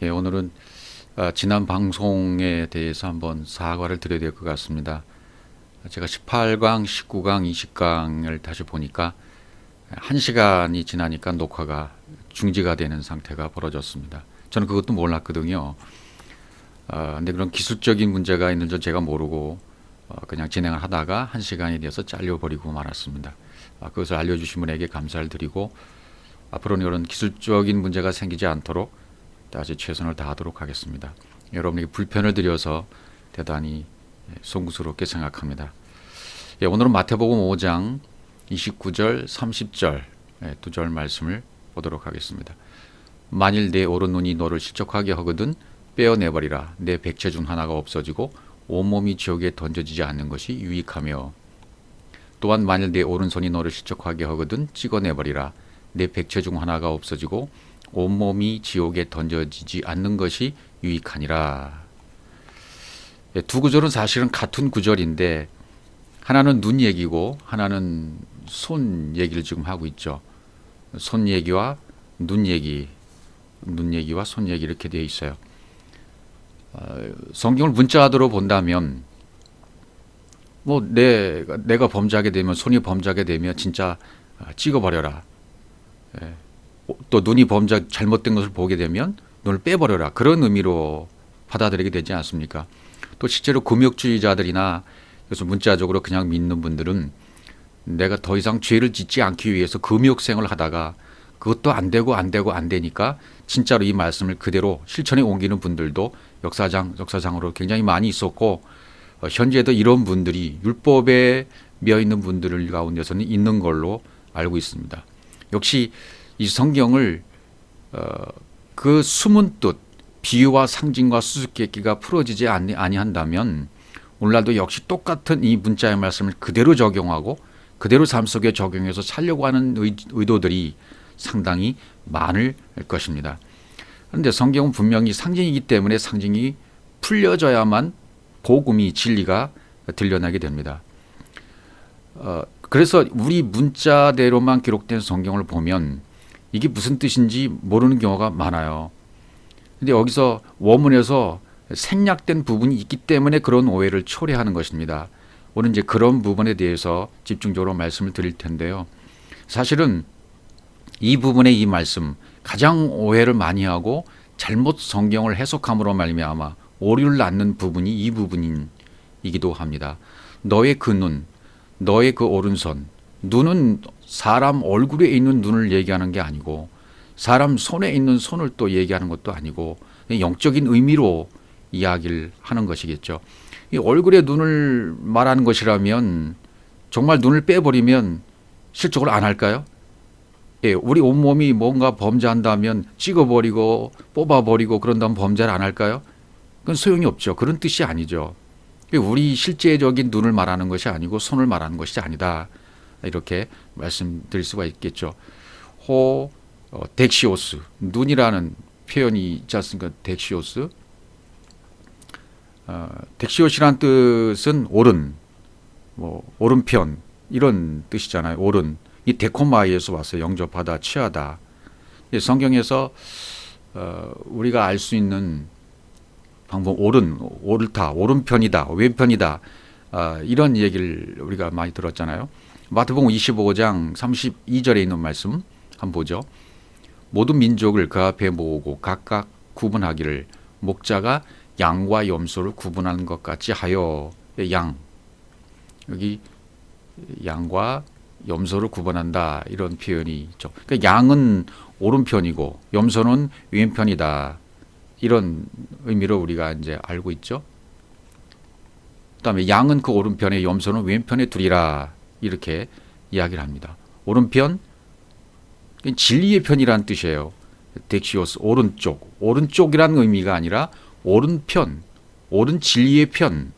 예, 오늘은 지난 방송에 대해서 한번 사과를 드려야 될 것 같습니다. 제가 18강, 19강, 20강을 다시 보니까 1시간이 지나니까 녹화가 중지가 되는 상태가 벌어졌습니다. 저는 그것도 몰랐거든요. 근데 그런 기술적인 문제가 있는 줄 제가 모르고 그냥 진행을 하다가 1시간이 돼서 잘려버리고 말았습니다. 그것을 알려주신 분에게 감사를 드리고 앞으로는 이런 기술적인 문제가 생기지 않도록 다시 최선을 다하도록 하겠습니다. 여러분에게 불편을 드려서 대단히 송구스럽게 생각합니다. 예, 오늘은 마태복음 5장 29절, 30절 두 절 말씀을 보도록 하겠습니다. 만일 내 오른눈이 너를 실족하게 하거든 빼어내버리라. 내 백체 중 하나가 없어지고 온몸이 지옥에 던져지지 않는 것이 유익하며, 또한 만일 내 오른손이 너를 실족하게 하거든 찍어내버리라. 내 백체 중 하나가 없어지고 온몸이 지옥에 던져지지 않는 것이 유익하니라. 두 구절은 사실은 같은 구절인데 하나는 눈 얘기고 하나는 손 얘기를 지금 하고 있죠. 손 얘기와 눈 얘기, 눈 얘기와 손 얘기 이렇게 되어 있어요. 성경을 문자대로 본다면 뭐 내가 범죄하게 되면, 손이 범죄하게 되면 진짜 찍어버려라. 또 눈이 잘못된 것을 보게 되면 눈을 빼버려라. 그런 의미로 받아들이게 되지 않습니까? 또 실제로 금욕주의자들이나 그래서 문자적으로 그냥 믿는 분들은 내가 더 이상 죄를 짓지 않기 위해서 금욕생을 하다가 그것도 안 되니까 진짜로 이 말씀을 그대로 실천에 옮기는 분들도 역사상으로 굉장히 많이 있었고, 현재도 이런 분들이 율법에 미어 있는 분들 가운데서는 있는 걸로 알고 있습니다. 역시 이 성경을 그 숨은 뜻, 비유와 상징과 수수께끼가 풀어지지 아니한다면 오늘날도 역시 똑같은 이 문자의 말씀을 그대로 적용하고 그대로 삶 속에 적용해서 살려고 하는 의도들이 상당히 많을 것입니다. 그런데 성경은 분명히 상징이기 때문에 상징이 풀려져야만 복음이, 진리가 들려나게 됩니다. 그래서 우리 문자대로만 기록된 성경을 보면 이게 무슨 뜻인지 모르는 경우가 많아요. 근데 여기서 원문에서 생략된 부분이 있기 때문에 그런 오해를 초래하는 것입니다. 오늘 이제 그런 부분에 대해서 집중적으로 말씀을 드릴 텐데요. 사실은 이 부분의 이 말씀, 가장 오해를 많이 하고 잘못 성경을 해석함으로 말미암아 오류를 낳는 부분이 이 부분이기도 합니다. 너의 그 눈, 너의 그 오른손, 눈은 사람 얼굴에 있는 눈을 얘기하는 게 아니고 사람 손에 있는 손을 또 얘기하는 것도 아니고 영적인 의미로 이야기를 하는 것이겠죠. 이 얼굴에 눈을 말하는 것이라면 정말 눈을 빼버리면 실족을 안 할까요? 예, 우리 온몸이 뭔가 범죄한다면 찍어버리고 뽑아버리고 그런다면 범죄를 안 할까요? 그건 소용이 없죠. 그런 뜻이 아니죠. 우리 실제적인 눈을 말하는 것이 아니고 손을 말하는 것이 아니다. 이렇게 말씀드릴 수가 있겠죠. 덱시오스, 눈이라는 표현이 있지 않습니까? 덱시오스. 덱시오스란 뜻은 오른, 오른편 이런 뜻이잖아요. 오른. 이 데코마이에서 왔어요. 영접하다, 취하다. 성경에서 우리가 알 수 있는 방법, 옳다, 오른편이다, 왼편이다, 이런 얘기를 우리가 많이 들었잖아요. 마태복음 25장 32절에 있는 말씀 한번 보죠. 모든 민족을 그 앞에 모으고 각각 구분하기를 목자가 양과 염소를 구분하는 것 같이 하여. 양, 여기 양과 염소를 구분한다, 이런 표현이 있죠. 그러니까 양은 오른편이고 염소는 왼편이다, 이런 의미로 우리가 이제 알고 있죠. 그다음에 양은 그 오른편에 염소는 왼편에 두리라, 이렇게 이야기를 합니다. 오른편, 진리의 편이라는 뜻이에요. 덱시오스, 오른쪽이라는 의미가 아니라 오른편, 옳은 진리의 편,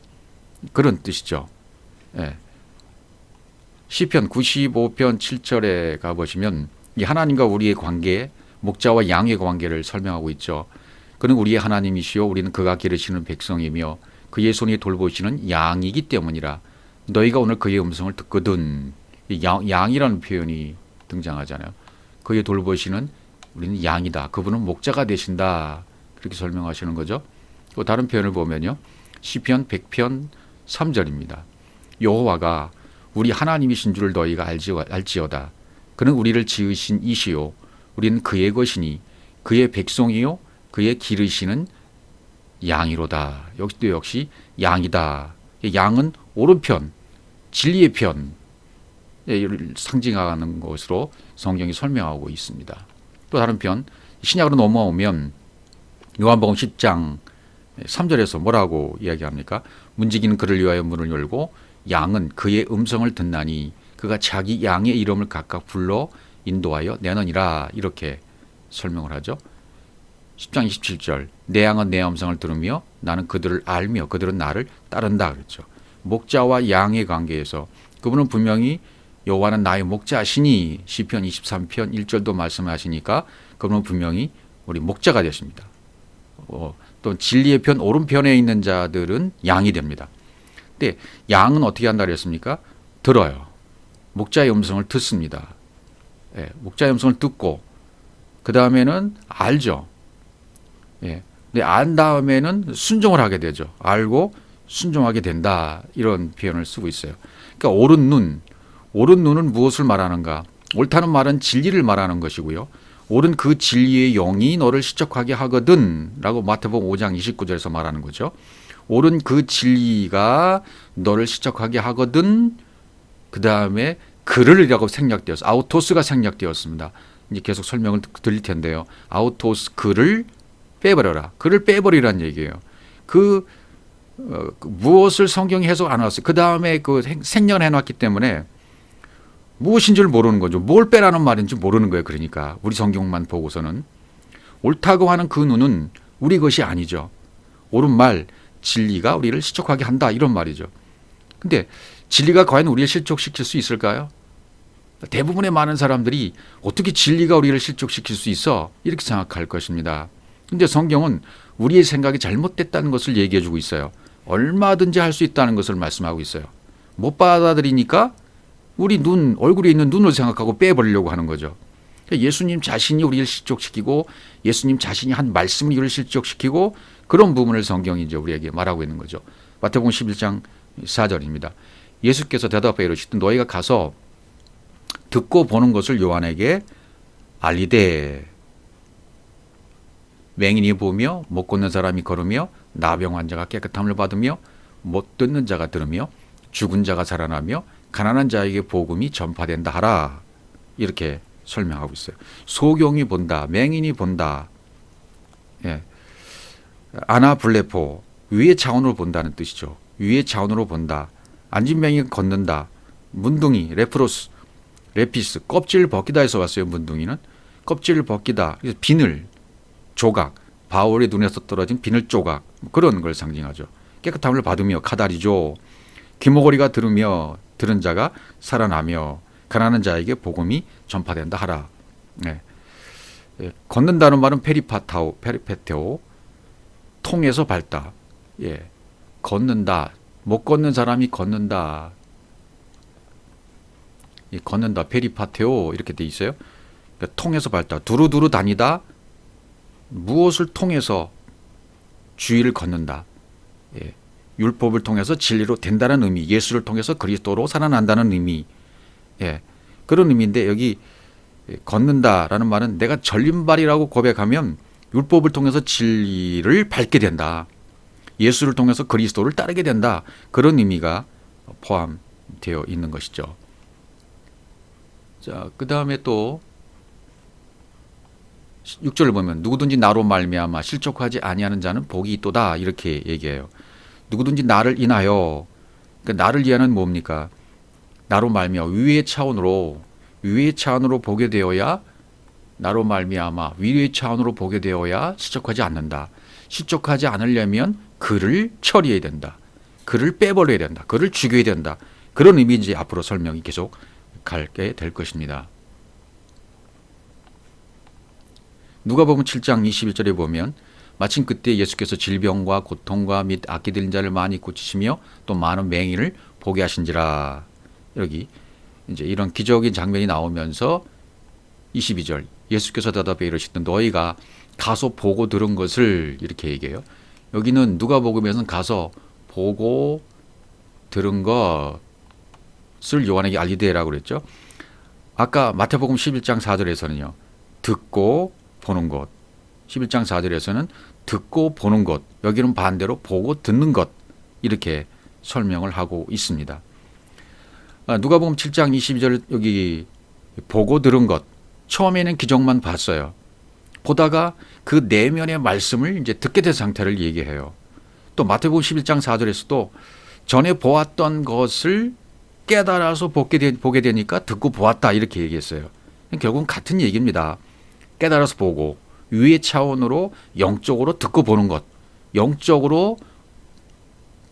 그런 뜻이죠. 예. 시편 95편 7절에 가보시면 이 하나님과 우리의 관계, 목자와 양의 관계를 설명하고 있죠. 그는 우리의 하나님이시요 우리는 그가 기르시는 백성이며 그의 손이 돌보시는 양이기 때문이라. 너희가 오늘 그의 음성을 듣거든. 양이라는 표현이 등장하잖아요. 그의 돌보시는 우리는 양이다. 그분은 목자가 되신다. 이렇게 설명하시는 거죠. 또 다른 표현을 보면요. 시편 100편 3절입니다. 여호와가 우리 하나님이신 줄을 너희가 알지어다. 그는 우리를 지으신 이시요 우리는 그의 것이니 그의 백성이요 그의 기르시는 양이로다. 여기도 역시 양이다. 양은 오른편, 진리의 편 상징하는 것으로 성경이 설명하고 있습니다. 또 다른 편 신약으로 넘어오면 요한복음 10장 3절에서 뭐라고 이야기합니까? 문지기는 그를 위하여 문을 열고 양은 그의 음성을 듣나니 그가 자기 양의 이름을 각각 불러 인도하여 내느니라. 이렇게 설명을 하죠. 10장 27절 내 양은 내 음성을 들으며 나는 그들을 알며 그들은 나를 따른다 그랬죠. 목자와 양의 관계에서 그분은 분명히 여호와는 나의 목자시니 시편 23편 1절도 말씀하시니까 그분은 분명히 우리 목자가 되십니다. 또 진리의 편 오른편에 있는 자들은 양이 됩니다. 근데 양은 어떻게 한다 그랬습니까? 들어요. 목자의 음성을 듣습니다. 예, 목자의 음성을 듣고 그 다음에는 알죠. 예, 근데 안 다음에는 순종을 하게 되죠. 알고 순종하게 된다. 이런 표현을 쓰고 있어요. 그러니까 옳은 눈은 무엇을 말하는가? 옳다는 말은 진리를 말하는 것이고요. 옳은 그 진리의 영이 너를 시적하게 하거든 라고 마태복음 5장 29절에서 말하는 거죠. 옳은 그 진리가 너를 시적하게 하거든. 그 다음에 그를이라고 생략되었어요. 아우토스가 생략되었습니다. 이제 계속 설명을 드릴 텐데요. 아우토스 그를 빼버려라. 그를 빼버리라는 얘기예요. 무엇을 성경이 해석 안 왔어요. 그 다음에 그 생략을 해놨기 때문에 무엇인 줄 모르는 거죠. 뭘 빼라는 말인지 모르는 거예요. 그러니까 우리 성경만 보고서는 옳다고 하는 그 눈은 우리 것이 아니죠. 옳은 말, 진리가 우리를 실족하게 한다 이런 말이죠. 근데 진리가 과연 우리를 실족시킬 수 있을까요? 대부분의 많은 사람들이 어떻게 진리가 우리를 실족시킬 수 있어? 이렇게 생각할 것입니다. 근데 성경은 우리의 생각이 잘못됐다는 것을 얘기해 주고 있어요. 얼마든지 할 수 있다는 것을 말씀하고 있어요. 못 받아들이니까 우리 얼굴에 있는 눈을 생각하고 빼버리려고 하는 거죠. 예수님 자신이 우리를 실족시키고 예수님 자신이 한 말씀이 우리를 실족시키고 그런 부분을 성경이 이제 우리에게 말하고 있는 거죠. 마태복음 11장 4절입니다. 예수께서 대답하여 이르시되 너희가 가서 듣고 보는 것을 요한에게 알리되 맹인이 보며 못 걷는 사람이 걸으며 나병 환자가 깨끗함을 받으며 못 듣는 자가 들으며 죽은 자가 살아나며 가난한 자에게 복음이 전파된다 하라. 이렇게 설명하고 있어요. 소경이 본다. 맹인이 본다. 예. 아나블레포 위의 차원으로 본다는 뜻이죠. 위의 차원으로 본다. 안진병이 걷는다. 문둥이 레프로스 레피스 껍질을 벗기다에서 왔어요. 문둥이는 껍질을 벗기다. 그래서 비늘 조각 바울의 눈에서 떨어진 비늘 조각 그런 걸 상징하죠. 깨끗함을 받으며 카다리죠. 귀머거리가 들은 자가 살아나며 가난한 자에게 복음이 전파된다 하라. 네. 예. 걷는다는 말은 페리페테오 통해서 밟다. 예. 걷는다. 못 걷는 사람이 걷는다. 예. 걷는다. 페리파테오 이렇게 돼 있어요. 그러니까 통해서 밟다. 두루두루 다니다. 무엇을 통해서 주의를 걷는다. 예. 율법을 통해서 진리로 된다는 의미, 예수를 통해서 그리스도로 살아난다는 의미, 예, 그런 의미인데 여기 걷는다라는 말은 내가 전림발이라고 고백하면 율법을 통해서 진리를 밟게 된다. 예수를 통해서 그리스도를 따르게 된다. 그런 의미가 포함되어 있는 것이죠. 자, 그 다음에 또 6절을 보면 누구든지 나로 말미암아 실족하지 아니하는 자는 복이 있도다 이렇게 얘기해요. 누구든지 나를 인하여, 그러니까 나를 위하는 뭡니까? 나로 말미암아 위의 차원으로 보게 되어야 나로 말미암아 위의 차원으로 보게 되어야 실족하지 않는다. 실족하지 않으려면 그를 처리해야 된다. 그를 빼버려야 된다. 그를 죽여야 된다. 그런 의미인지 앞으로 설명이 계속 가게 될 것입니다. 누가복음 7장 21절에 보면 마침 그때 예수께서 질병과 고통과 및 악기 들린 자를 많이 고치시며 또 많은 맹인을 보게 하신지라. 여기 이제 이런 기적인 장면이 나오면서 22절 예수께서 대답해 이르시되 너희가 가서 보고 들은 것을 이렇게 얘기해요. 여기는 누가복음에서는 가서 보고 들은 것을 요한에게 알리되라고 그랬죠. 아까 마태복음 11장 4절에서는요. 듣고 보는 것. 11장 4절에서는 듣고 보는 것. 여기는 반대로 보고 듣는 것. 이렇게 설명을 하고 있습니다. 누가복음 7장 22절 여기 보고 들은 것. 처음에는 기적만 봤어요. 보다가 그 내면의 말씀을 이제 듣게 된 상태를 얘기해요. 또 마태복음 11장 4절에서도 전에 보았던 것을 깨달아서 보게 되니까 듣고 보았다 이렇게 얘기했어요. 결국은 같은 얘기입니다. 깨달아서 보고 위의 차원으로 영적으로 듣고 보는 것, 영적으로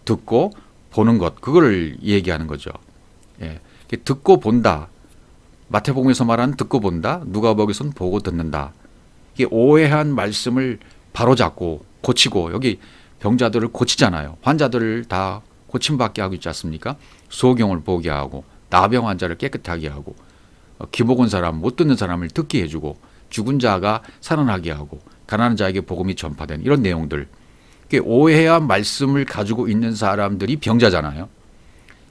듣고 보는 것, 그걸 얘기하는 거죠. 예. 듣고 본다. 마태복음에서 말하는 듣고 본다. 누가복음에서는 보고 듣는다. 이게 오해한 말씀을 바로잡고 고치고, 여기 병자들을 고치잖아요. 환자들을 다 고침받게 하고 있지 않습니까? 소경을 보게 하고, 나병 환자를 깨끗하게 하고, 귀복은 사람, 못 듣는 사람을 듣게 해주고, 죽은 자가 살아나게 하고, 가난한 자에게 복음이 전파된 이런 내용들. 오해한 말씀을 가지고 있는 사람들이 병자잖아요.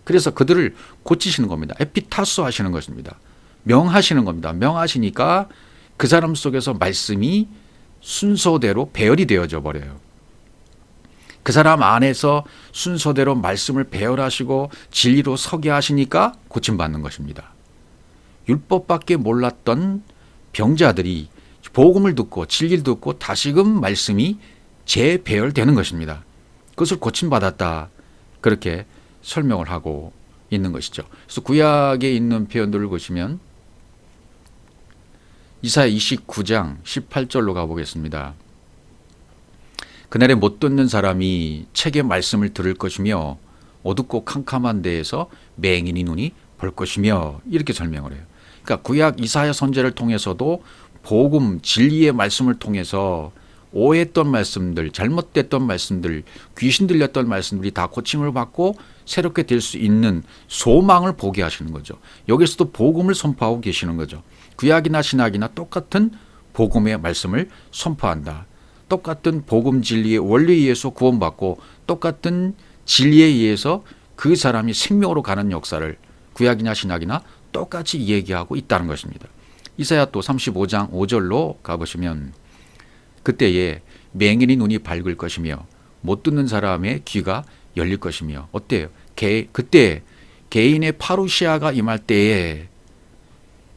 그래서 그들을 고치시는 겁니다. 에피타소 하시는 것입니다. 명하시는 겁니다. 명하시니까 그 사람 속에서 말씀이 순서대로 배열이 되어져 버려요. 그 사람 안에서 순서대로 말씀을 배열하시고 진리로 서게 하시니까 고침받는 것입니다. 율법밖에 몰랐던 병자들이 복음을 듣고 진리를 듣고 다시금 말씀이 재배열되는 것입니다. 그것을 고침받았다. 그렇게 설명을 하고 있는 것이죠. 그래서 구약에 있는 표현들을 보시면 이사야 29장 18절로 가보겠습니다. 그날에 못 듣는 사람이 책의 말씀을 들을 것이며 어둡고 캄캄한 데에서 맹인이 눈이 볼 것이며 이렇게 설명을 해요. 그러니까 구약 이사야 선지자를 통해서도 복음 진리의 말씀을 통해서 오해했던 말씀들, 잘못됐던 말씀들, 귀신 들렸던 말씀들이 다 고침을 받고 새롭게 될 수 있는 소망을 보게 하시는 거죠. 여기서도 복음을 선포하고 계시는 거죠. 구약이나 신약이나 똑같은 복음의 말씀을 선포한다. 똑같은 복음 진리의 원리에 의해서 구원받고 똑같은 진리에 의해서 그 사람이 생명으로 가는 역사를 구약이나 신약이나 똑같이 얘기하고 있다는 것입니다. 이사야 또 35장 5절로 가보시면 그때에 맹인이 눈이 밝을 것이며 못 듣는 사람의 귀가 열릴 것이며 어때요? 그때 개인의 파루시아가 임할 때에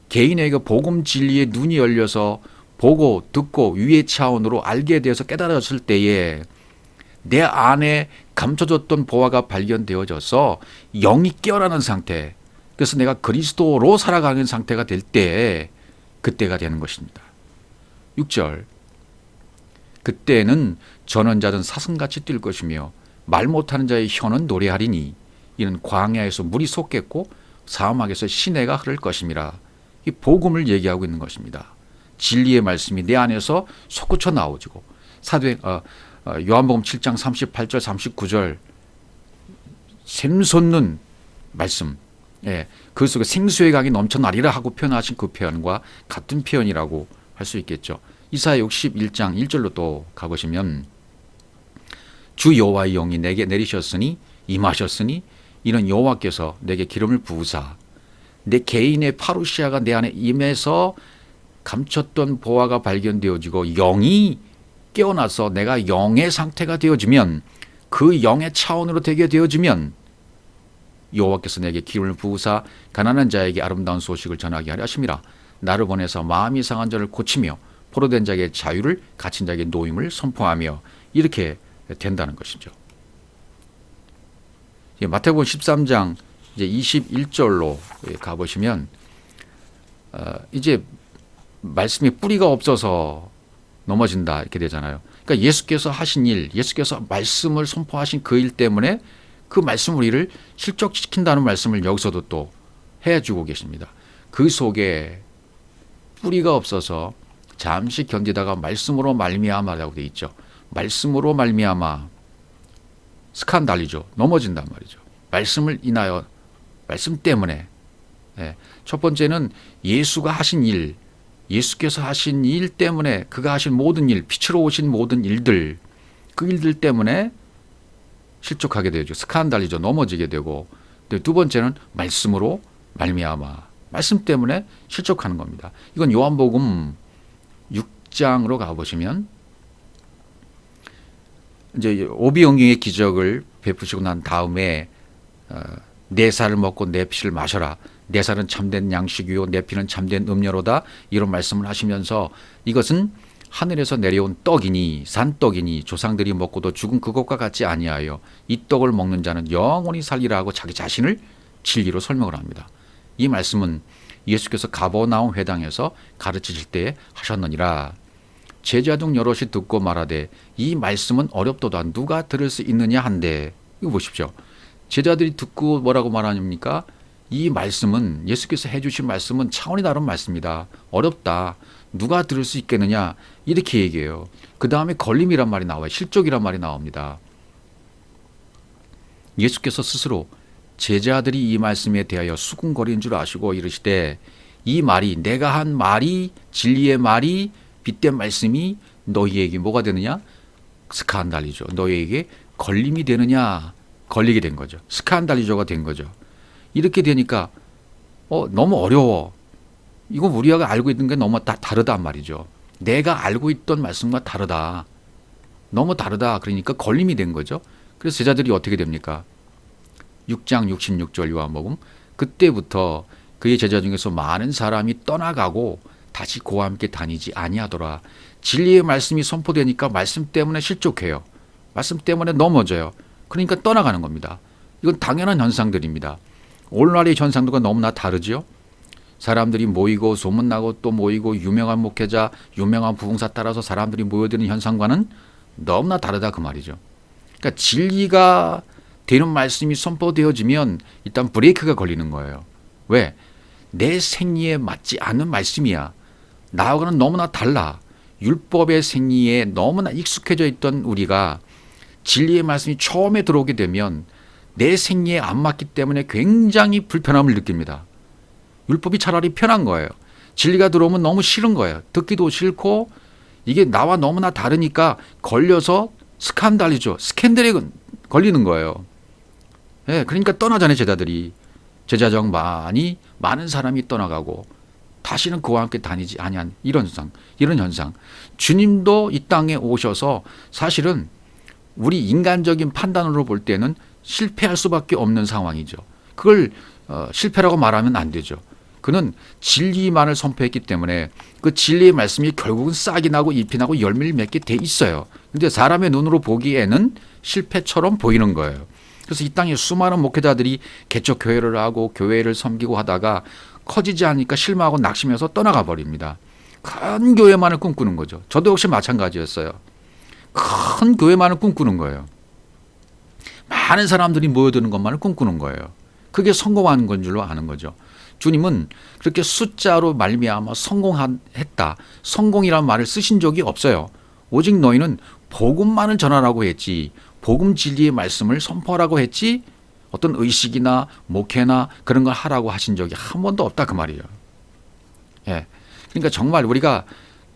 개인에게 복음 진리의 눈이 열려서 보고 듣고 위의 차원으로 알게 되어서 깨달았을 때에 내 안에 감춰졌던 보화가 발견되어져서 영이 깨어나는 상태, 그래서 내가 그리스도로 살아가는 상태가 될 때 그때가 되는 것입니다. 6절 그때는 전원자는 사슴같이 뛸 것이며 말 못하는 자의 혀는 노래하리니 이는 광야에서 물이 솟겠고 사막에서 시내가 흐를 것임이라. 이 복음을 얘기하고 있는 것입니다. 진리의 말씀이 내 안에서 솟구쳐 나오지고 요한복음 7장 38절 39절 샘솟는 말씀, 그 속에 생수의 강이 넘쳐나리라 하고 표현하신 그 표현과 같은 표현이라고 할 수 있겠죠. 이사야 61장 1절로 또 가보시면 주 여호와의 영이 내게 내리셨으니 임하셨으니 이는 여호와께서 내게 기름을 부으사 내 개인의 파루시아가 내 안에 임해서 감췄던 보화가 발견되어지고 영이 깨어나서 내가 영의 상태가 되어지면 그 영의 차원으로 되게 되어지면 여호와께서 내게 기름을 부으사 가난한 자에게 아름다운 소식을 전하게 하려 하심이라. 나를 보내서 마음이 상한 자를 고치며 포로된 자에게 자유를 갇힌 자에게 노임을 선포하며 이렇게 된다는 것이죠. 마태복음 13장 이제 21절로 가보시면 이제 말씀이 뿌리가 없어서 넘어진다 이렇게 되잖아요. 그러니까 예수께서 하신 일, 예수께서 말씀을 선포하신 그 일 때문에 그 말씀 우리를 실족시킨다는 말씀을 여기서도 또 해주고 계십니다. 그 속에 뿌리가 없어서 잠시 견디다가 말씀으로 말미암아라고 되어 있죠. 말씀으로 말미암아 스칸달리죠. 넘어진단 말이죠. 말씀을 인하여 말씀 때문에 첫 번째는 예수가 하신 일, 예수께서 하신 일 때문에 그가 하신 모든 일, 빛으로 오신 모든 일들, 그 일들 때문에 실족하게 되죠. 스칸달이죠. 넘어지게 되고. 두 번째는 말씀으로 말미암아. 말씀 때문에 실족하는 겁니다. 이건 요한복음 6장으로 가보시면 이제 오비영경의 기적을 베푸시고 난 다음에 내 살을 먹고 내 피를 마셔라. 내 살은 참된 양식이요 내 피는 참된 음료로다. 이런 말씀을 하시면서 이것은 하늘에서 내려온 떡이니 산떡이니 조상들이 먹고도 죽은 그것과 같지 아니하여 이 떡을 먹는 자는 영원히 살리라 하고 자기 자신을 진리로 설명을 합니다. 이 말씀은 예수께서 가버나움 회당에서 가르치실 때에 하셨느니라. 제자 중 여럿이 듣고 말하되 이 말씀은 어렵도다 누가 들을 수 있느냐 한데. 이거 보십시오. 제자들이 듣고 뭐라고 말하십니까? 이 말씀은 예수께서 해주신 말씀은 차원이 다른 말씀이다. 어렵다. 누가 들을 수 있겠느냐 이렇게 얘기해요. 그 다음에 걸림이란 말이 나와요. 실족이란 말이 나옵니다. 예수께서 스스로 제자들이 이 말씀에 대하여 수군거리는 줄 아시고 이르시되 이 말이 내가 한 말이 진리의 말이 빛된 말씀이 너희에게 뭐가 되느냐? 스칸달리죠. 너희에게 걸림이 되느냐? 걸리게 된 거죠. 스칸달리조가 된 거죠. 이렇게 되니까 너무 어려워. 이거 우리가 알고 있는 게 너무 다르단 말이죠. 내가 알고 있던 말씀과 다르다. 너무 다르다. 그러니까 걸림이 된 거죠. 그래서 제자들이 어떻게 됩니까? 6장 66절 요한복음 그때부터 그의 제자 중에서 많은 사람이 떠나가고 다시 그와 함께 다니지 아니하더라. 진리의 말씀이 선포되니까 말씀 때문에 실족해요. 말씀 때문에 넘어져요. 그러니까 떠나가는 겁니다. 이건 당연한 현상들입니다. 오늘날의 현상들과 너무나 다르지요. 사람들이 모이고 소문나고 또 모이고 유명한 목회자, 유명한 부흥사 따라서 사람들이 모여드는 현상과는 너무나 다르다 그 말이죠. 그러니까 진리가 되는 말씀이 선포되어지면 일단 브레이크가 걸리는 거예요. 왜? 내 생리에 맞지 않는 말씀이야. 나하고는 너무나 달라. 율법의 생리에 너무나 익숙해져 있던 우리가 진리의 말씀이 처음에 들어오게 되면 내 생리에 안 맞기 때문에 굉장히 불편함을 느낍니다. 율법이 차라리 편한 거예요. 진리가 들어오면 너무 싫은 거예요. 듣기도 싫고 이게 나와 너무나 다르니까 걸려서 스칸달이죠. 스캔들에 걸리는 거예요. 예, 그러니까 떠나잖아요. 제자 중 많은 사람이 떠나가고 다시는 그와 함께 다니지 아니한 이런 현상. 주님도 이 땅에 오셔서 사실은 우리 인간적인 판단으로 볼 때는 실패할 수밖에 없는 상황이죠. 그걸 실패라고 말하면 안 되죠. 그는 진리만을 선포했기 때문에 그 진리의 말씀이 결국은 싹이 나고 잎이 나고 열매를 맺게 돼 있어요. 그런데 사람의 눈으로 보기에는 실패처럼 보이는 거예요. 그래서 이 땅에 수많은 목회자들이 개척 교회를 하고 교회를 섬기고 하다가 커지지 않으니까 실망하고 낙심해서 떠나가 버립니다. 큰 교회만을 꿈꾸는 거죠. 저도 역시 마찬가지였어요. 큰 교회만을 꿈꾸는 거예요. 많은 사람들이 모여드는 것만을 꿈꾸는 거예요. 그게 성공하는 건 줄로 아는 거죠. 주님은 그렇게 숫자로 말미암아 성공했다. 성공이란 말을 쓰신 적이 없어요. 오직 너희는 복음만을 전하라고 했지. 복음 진리의 말씀을 선포하라고 했지. 어떤 의식이나 목회나 그런 걸 하라고 하신 적이 한 번도 없다 그 말이에요. 예. 그러니까 정말 우리가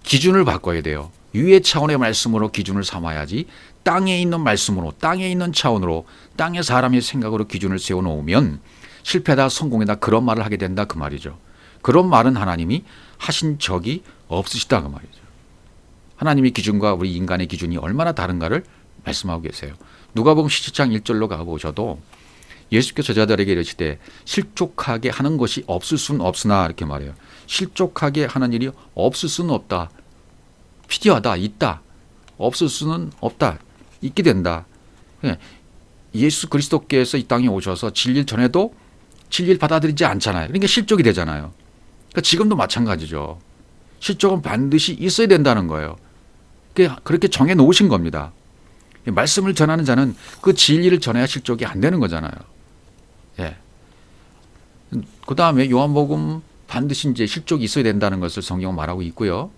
기준을 바꿔야 돼요. 위의 차원의 말씀으로 기준을 삼아야지 땅에 있는 말씀으로 땅에 있는 차원으로 땅의 사람의 생각으로 기준을 세워놓으면 실패다 성공이다 그런 말을 하게 된다 그 말이죠. 그런 말은 하나님이 하신 적이 없으시다 그 말이죠. 하나님의 기준과 우리 인간의 기준이 얼마나 다른가를 말씀하고 계세요. 누가복음 17장 1절로 가보셔도 예수께서 제자들에게 이르시되 실족하게 하는 것이 없을 수는 없으나 이렇게 말해요. 실족하게 하는 일이 없을 수는 없다. 필요하다. 있다. 없을 수는 없다. 있게 된다. 예수 그리스도께서 이 땅에 오셔서 진리를 전해도 진리를 받아들이지 않잖아요. 그러니까 실족이 되잖아요. 그러니까 지금도 마찬가지죠. 실족은 반드시 있어야 된다는 거예요. 그렇게 정해 놓으신 겁니다. 말씀을 전하는 자는 그 진리를 전해야 실족이 안 되는 거잖아요. 예. 그 다음에 요한복음 반드시 이제 실족이 있어야 된다는 것을 성경은 말하고 있고요.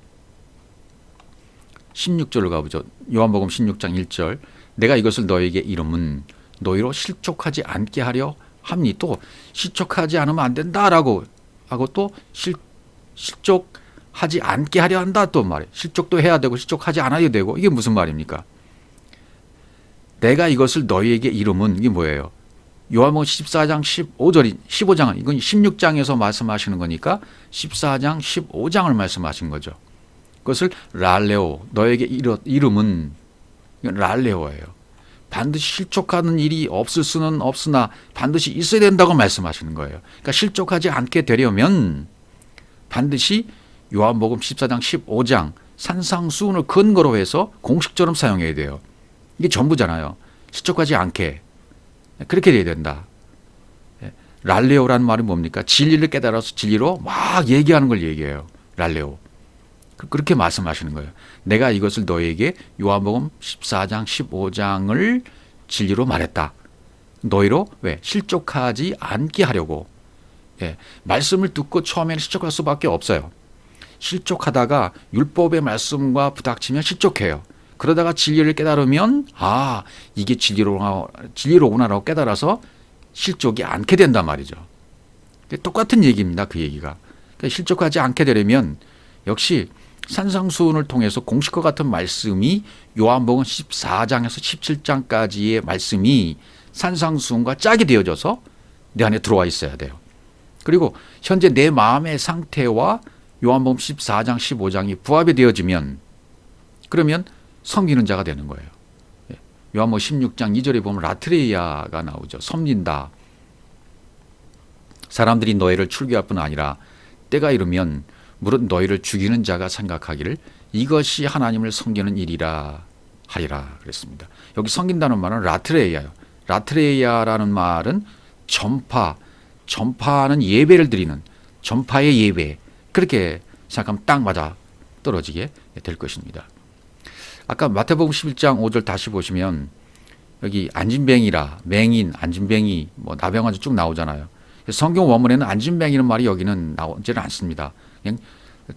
16절을 가보죠. 요한복음 16장 1절. 내가 이것을 너에게 이름은 너희로 실족하지 않게 하려 함니. 또 실족하지 않으면 안 된다라고 하고 또 실족 하지 않게 하려 한다 또 말이에요. 실족도 해야 되고 실족하지 않아야 되고 이게 무슨 말입니까? 내가 이것을 너희에게 이름은 이게 뭐예요? 요한복음 14장 15장 이건 16장에서 말씀하시는 거니까 14장 15장을 말씀하신 거죠. 그것을 랄레오 너에게 이름은 랄레오예요. 반드시 실족하는 일이 없을 수는 없으나 반드시 있어야 된다고 말씀하시는 거예요. 그러니까 실족하지 않게 되려면 반드시 요한복음 14장 15장 산상수훈을 근거로 해서 공식처럼 사용해야 돼요. 이게 전부잖아요. 실족하지 않게 그렇게 돼야 된다. 랄레오라는 말은 뭡니까? 진리를 깨달아서 진리로 막 얘기하는 걸 얘기해요. 랄레오. 그렇게 말씀하시는 거예요. 내가 이것을 너에게 요한복음 14장 15장을 진리로 말했다. 너희로 왜? 실족하지 않게 하려고. 말씀을 듣고 처음에는 실족할 수밖에 없어요. 실족하다가 율법의 말씀과 부닥치면 실족해요. 그러다가 진리를 깨달으면 이게 진리로구나라고 깨달아서 실족이 않게 된단 말이죠. 똑같은 얘기입니다. 그 얘기가. 그러니까 실족하지 않게 되려면 역시 산상수훈을 통해서 공식과 같은 말씀이 요한복음 14장에서 17장까지의 말씀이 산상수훈과 짝이 되어져서 내 안에 들어와 있어야 돼요. 그리고 현재 내 마음의 상태와 요한복음 14장 15장이 부합이 되어지면 그러면 섬기는 자가 되는 거예요. 요한복음 16장 2절에 보면 라트레이아가 나오죠. 섬긴다. 사람들이 너희를 출교할 뿐 아니라 때가 이르면 무릇 너희를 죽이는 자가 생각하기를 이것이 하나님을 섬기는 일이라 하리라 그랬습니다. 여기 섬긴다는 말은 라트레이아예요. 라트레이아라는 말은 전파하는 예배를 드리는 전파의 예배 그렇게 생각하면 딱 맞아 떨어지게 될 것입니다. 아까 마태복음 11장 5절 다시 보시면 여기 안진뱅이라 맹인, 안진뱅이, 나병환자 쭉 나오잖아요. 성경 원문에는 안진뱅이라는 말이 여기는 나오지는 않습니다. 그냥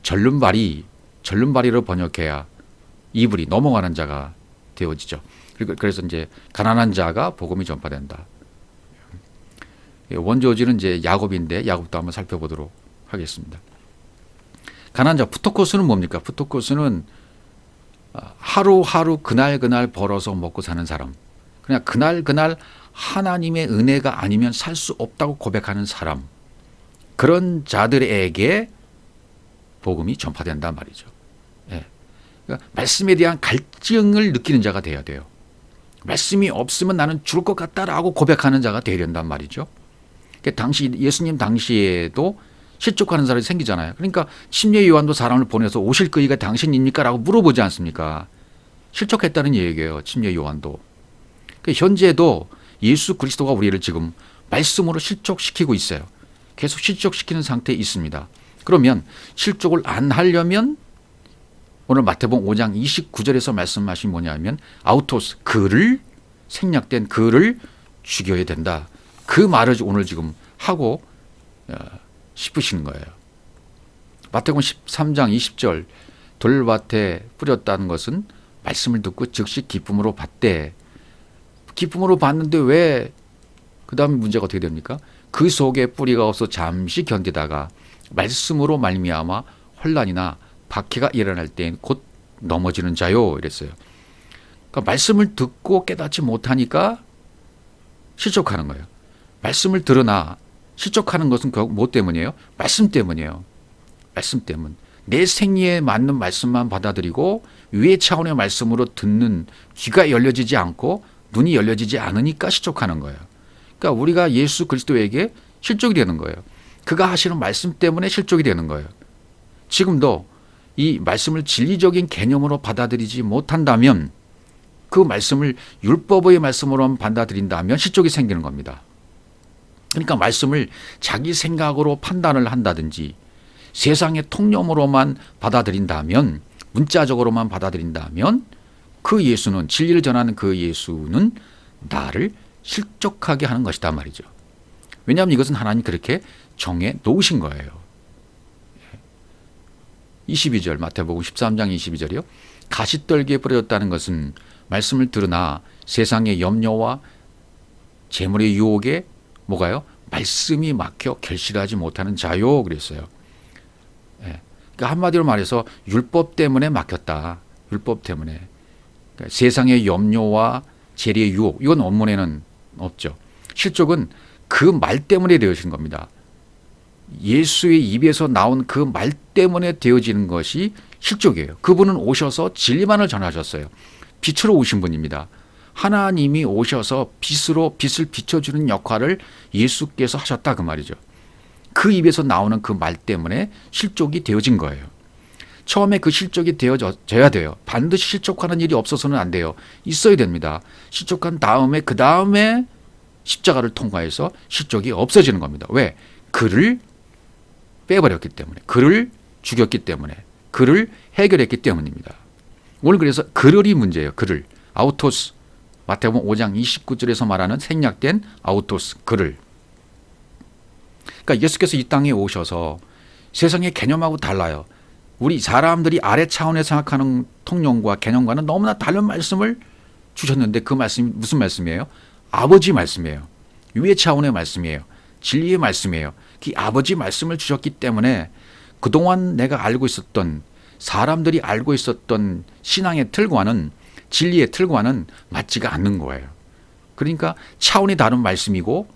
절름발이로 번역해야 이불이 넘어가는 자가 되어지죠. 그래서 이제 가난한 자가 복음이 전파된다. 원조지는 이제 야곱인데 야곱도 한번 살펴보도록 하겠습니다. 가난한 자 푸토코스는 뭡니까? 푸토코스는 하루하루 그날 벌어서 먹고 사는 사람. 그냥 그날 하나님의 은혜가 아니면 살 수 없다고 고백하는 사람. 그런 자들에게 복음이 전파된단 말이죠. 그러니까 말씀에 대한 갈증을 느끼는 자가 돼야 돼요. 말씀이 없으면 나는 죽을 것 같다라고 고백하는 자가 되어야 된단 말이죠. 그러니까 예수님 당시에도 실족하는 사람이 생기잖아요. 그러니까 침례 요한도 사람을 보내서 오실 그이가 당신입니까? 라고 물어보지 않습니까? 실족했다는 얘기예요. 침례 요한도. 그러니까 현재도 예수 그리스도가 우리를 지금 말씀으로 실족시키고 있어요. 계속 실족시키는 상태에 있습니다. 그러면 실족을 안 하려면 오늘 마태복음 5장 29절에서 말씀하신 뭐냐면 아우토스 생략된 그를 죽여야 된다. 그 말을 오늘 지금 하고 싶으시는 거예요. 마태복음 13장 20절 돌밭에 뿌렸다는 것은 말씀을 듣고 즉시 기쁨으로 받되 기쁨으로 받는데 왜 그 다음에 문제가 어떻게 됩니까? 그 속에 뿌리가 없어 잠시 견디다가 말씀으로 말미암아 혼란이나 박해가 일어날 때엔 곧 넘어지는 자요 이랬어요. 그러니까 말씀을 듣고 깨닫지 못하니까 실족하는 거예요. 말씀을 들으나 실족하는 것은 결국 뭐 때문이에요? 말씀 때문이에요. 말씀 때문. 내 생리에 맞는 말씀만 받아들이고 위의 차원의 말씀으로 듣는 귀가 열려지지 않고 눈이 열려지지 않으니까 실족하는 거예요. 그러니까 우리가 예수 그리스도에게 실족이 되는 거예요. 그가 하시는 말씀 때문에 실족이 되는 거예요. 지금도 이 말씀을 진리적인 개념으로 받아들이지 못한다면 그 말씀을 율법의 말씀으로만 받아들인다면 실족이 생기는 겁니다. 그러니까 말씀을 자기 생각으로 판단을 한다든지 세상의 통념으로만 받아들인다면 문자적으로만 받아들인다면 그 예수는 진리를 전하는 그 예수는 나를 실족하게 하는 것이다 말이죠. 왜냐하면 이것은 하나님 그렇게 정해 놓으신 거예요. 22절 마태복음 13장 22절이요. 가시떨기에 뿌려졌다는 것은 말씀을 들으나 세상의 염려와 재물의 유혹에 뭐가요? 말씀이 막혀 결실하지 못하는 자요 그랬어요. 그러니까 한마디로 말해서 율법 때문에 막혔다. 율법 때문에. 그러니까 세상의 염려와 재리의 유혹, 이건 원문에는 없죠. 실족은 그 말 때문에 되어진 겁니다. 예수의 입에서 나온 그 말 때문에 되어지는 것이 실족이에요. 그분은 오셔서 진리만을 전하셨어요. 빛으로 오신 분입니다. 하나님이 오셔서 빛을 비춰주는 역할을 예수께서 하셨다 그 말이죠. 그 입에서 나오는 그 말 때문에 실족이 되어진 거예요. 처음에 그 실족이 되어져야 돼요. 반드시 실족하는 일이 없어서는 안 돼요. 있어야 됩니다. 실족한 다음에 그 다음에 십자가를 통과해서 실족이 없어지는 겁니다. 왜? 그를 빼버렸기 때문에, 그를 죽였기 때문에, 그를 해결했기 때문입니다. 오늘 그래서 그럴이 문제예요. 그를. 아우토스. 마태복음 5장 29절에서 말하는 생략된 아우토스, 그를. 그러니까 예수께서 이 땅에 오셔서 세상의 개념하고 달라요. 우리 사람들이 아래 차원에서 생각하는 통념과 개념과는 너무나 다른 말씀을 주셨는데 그 말씀이 무슨 말씀이에요? 아버지 말씀이에요. 위의 차원의 말씀이에요. 진리의 말씀이에요. 그 아버지 말씀을 주셨기 때문에 그동안 내가 알고 있었던, 사람들이 알고 있었던 신앙의 틀과는, 진리의 틀과는 맞지가 않는 거예요. 그러니까 차원이 다른 말씀이고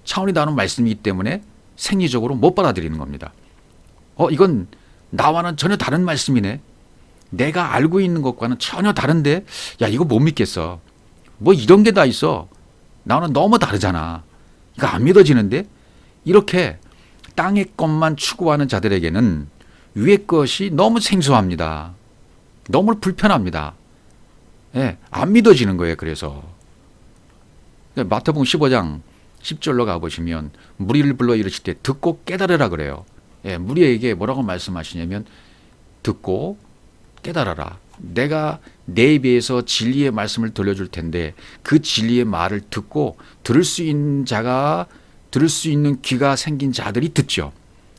차원이 다른 말씀이기 때문에 생리적으로 못 받아들이는 겁니다. 이건 나와는 전혀 다른 말씀이네. 내가 알고 있는 것과는 전혀 다른데, 야, 이거 못 믿겠어. 뭐 이런 게 다 있어. 나는 너무 다르잖아. 이거 안 믿어지는데? 이렇게 땅의 것만 추구하는 자들에게는 위의 것이 너무 생소합니다. 너무 불편합니다. 예, 안 믿어지는 거예요. 그래서 마태복음 15장 10절로 가보시면 무리를 불러 이르실 때 듣고 깨달으라 그래요. 예, 무리에게 뭐라고 말씀하시냐면 듣고 깨달아라. 내가 내 입에서 진리의 말씀을 들려줄 텐데 그 진리의 말을 듣고 들을 수 있는 자가, 들을 수 있는 귀가 생긴 자들이 듣죠.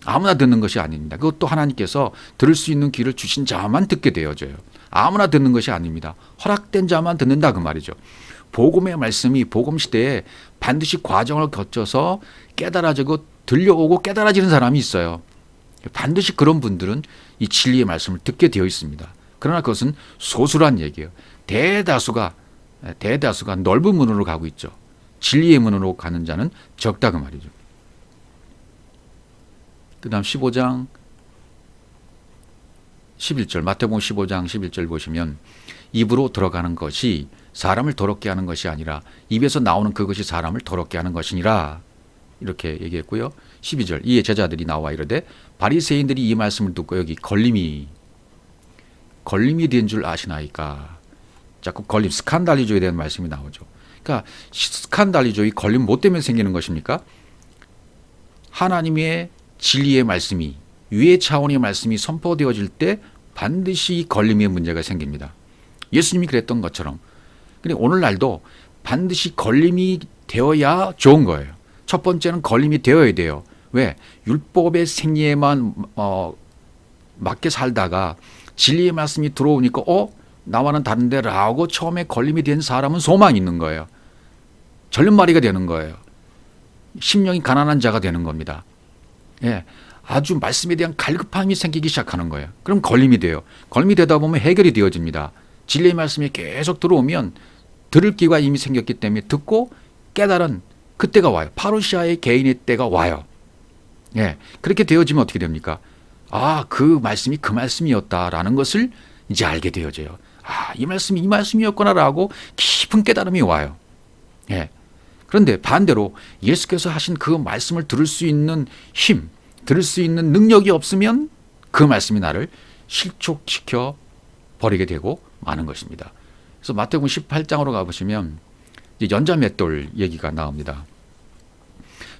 아무나 듣는 것이 아닙니다. 그것도 하나님께서 들을 수 있는 귀를 주신 자만 듣게 되어져요. 아무나 듣는 것이 아닙니다. 허락된 자만 듣는다 그 말이죠. 복음의 말씀이 복음 시대에 반드시 과정을 거쳐서 깨달아지고 들려오고 깨달아지는 사람이 있어요. 반드시 그런 분들은 이 진리의 말씀을 듣게 되어 있습니다. 그러나 그것은 소수란 얘기예요. 대다수가 넓은 문으로 가고 있죠. 진리의 문으로 가는 자는 적다 그 말이죠. 그 다음 15장 11절, 마태복음 15장 11절 보시면 입으로 들어가는 것이 사람을 더럽게 하는 것이 아니라 입에서 나오는 그것이 사람을 더럽게 하는 것이니라, 이렇게 얘기했고요. 12절, 이에 제자들이 나와 이르되 바리새인들이 이 말씀을 듣고 여기 걸림이 된 줄 아시나이까. 자꾸 걸림, 스칸달리조에 대한 말씀이 나오죠. 그러니까 스칸달리조의 걸림 뭐 때문에 생기는 것입니까? 하나님의 진리의 말씀이, 위의 차원의 말씀이 선포되어질 때 반드시 걸림의 문제가 생깁니다. 예수님이 그랬던 것처럼. 근데 오늘날도 반드시 걸림이 되어야 좋은 거예요. 첫 번째는 걸림이 되어야 돼요. 왜? 율법의 생리에만 맞게 살다가 진리의 말씀이 들어오니까 나와는 다른데 라고 처음에 걸림이 된 사람은 소망이 있는 거예요. 절름말이가 되는 거예요. 심령이 가난한 자가 되는 겁니다. 예, 아주 말씀에 대한 갈급함이 생기기 시작하는 거예요. 그럼 걸림이 돼요. 걸림이 되다 보면 해결이 되어집니다. 진리의 말씀이 계속 들어오면 들을 기가 이미 생겼기 때문에 듣고 깨달은 그때가 와요. 파루시아의 개인의 때가 와요. 예, 그렇게 되어지면 어떻게 됩니까? 그 말씀이 그 말씀이었다라는 것을 이제 알게 되어져요. 이 말씀이 이 말씀이었구나라고 깊은 깨달음이 와요. 예. 그런데 반대로 예수께서 하신 그 말씀을 들을 수 있는 힘, 들을 수 있는 능력이 없으면 그 말씀이 나를 실족시켜 버리게 되고 마는 것입니다. 그래서 마태복음 18장으로 가보시면 이제 연자맷돌 얘기가 나옵니다.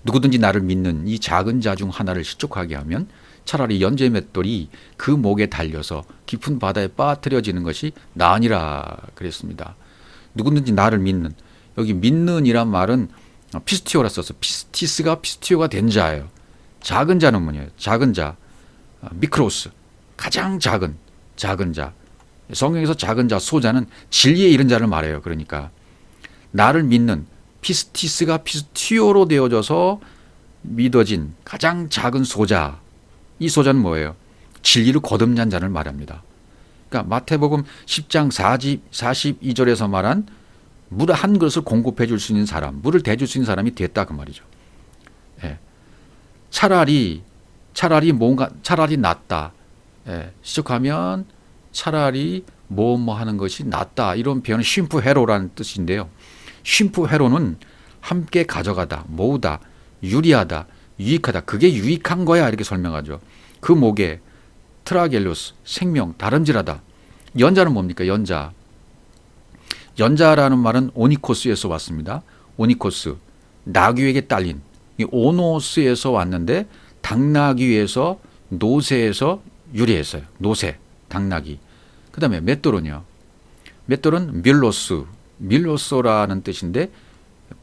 누구든지 나를 믿는 이 작은 자 중 하나를 실족하게 하면 차라리 연자맷돌이 그 목에 달려서 깊은 바다에 빠뜨려지는 것이 나으니라 그랬습니다. 누구든지 나를 믿는, 여기 믿는이란 말은 피스티오라 써서 피스티스가 피스티오가 된 자예요. 작은 자는 뭐냐요? 작은 자, 미크로스, 가장 작은 자. 성경에서 작은 자, 소자는 진리에 이른 자를 말해요. 그러니까 나를 믿는, 피스티스가 피스티오로 되어져서 믿어진 가장 작은 소자. 이 소자는 뭐예요? 진리를 거듭난 자를 말합니다. 그러니까 마태복음 10장 42절에서 말한 물 한 그릇을 공급해 줄 수 있는 사람, 물을 대줄 수 있는 사람이 됐다 그 말이죠. 예. 차라리 낫다. 예. 시적하면 차라리 뭐 하는 것이 낫다. 이런 표현은 쉼프헤로라는 뜻인데요. 쉼프헤로는 함께 가져가다, 모으다, 유리하다, 유익하다. 그게 유익한 거야 이렇게 설명하죠. 그 목에 트라겔로스, 생명, 다름질하다. 연자는 뭡니까? 연자라는 말은 오니코스에서 왔습니다. 오니코스, 나귀에게 딸린. 오노스에서 왔는데 당나귀에서 노새에서 유래했어요. 노새, 당나귀. 그 다음에 맷돌은요. 맷돌은 밀로소라는 뜻인데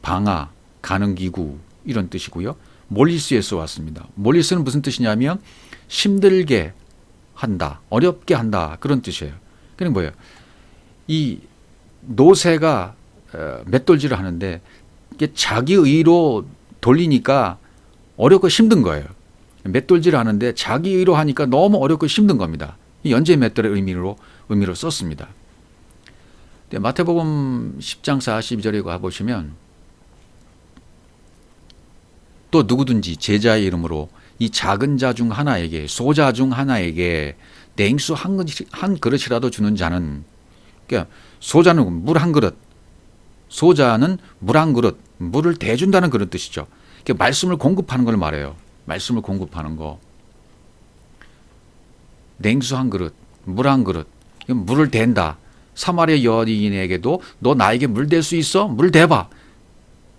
방아, 가는기구 이런 뜻이고요. 몰리스에서 왔습니다. 몰리스는 무슨 뜻이냐면 힘들게 한다, 어렵게 한다 그런 뜻이에요. 그게 뭐예요? 이 노새가 맷돌질을 하는데 이게 자기 의로 돌리니까 어렵고 힘든 거예요. 맷돌질을 하는데 자기 의로 하니까 너무 어렵고 힘든 겁니다. 이 연재 맷돌의 의미로 썼습니다. 마태복음 10장 42절에 가보시면 또 누구든지 제자의 이름으로 이 작은 자 중 하나에게, 소자 중 하나에게 냉수 한 그릇이라도 주는 자는, 그러니까 소자는 물 한 그릇, 소자는 물 한 그릇, 물을 대준다는 그런 뜻이죠. 그러니까 말씀을 공급하는 걸 말해요. 말씀을 공급하는 거. 냉수 한 그릇, 물 한 그릇, 물을 댄다. 사마리아 여인에게도 너 나에게 물 댈 수 있어? 물 대봐.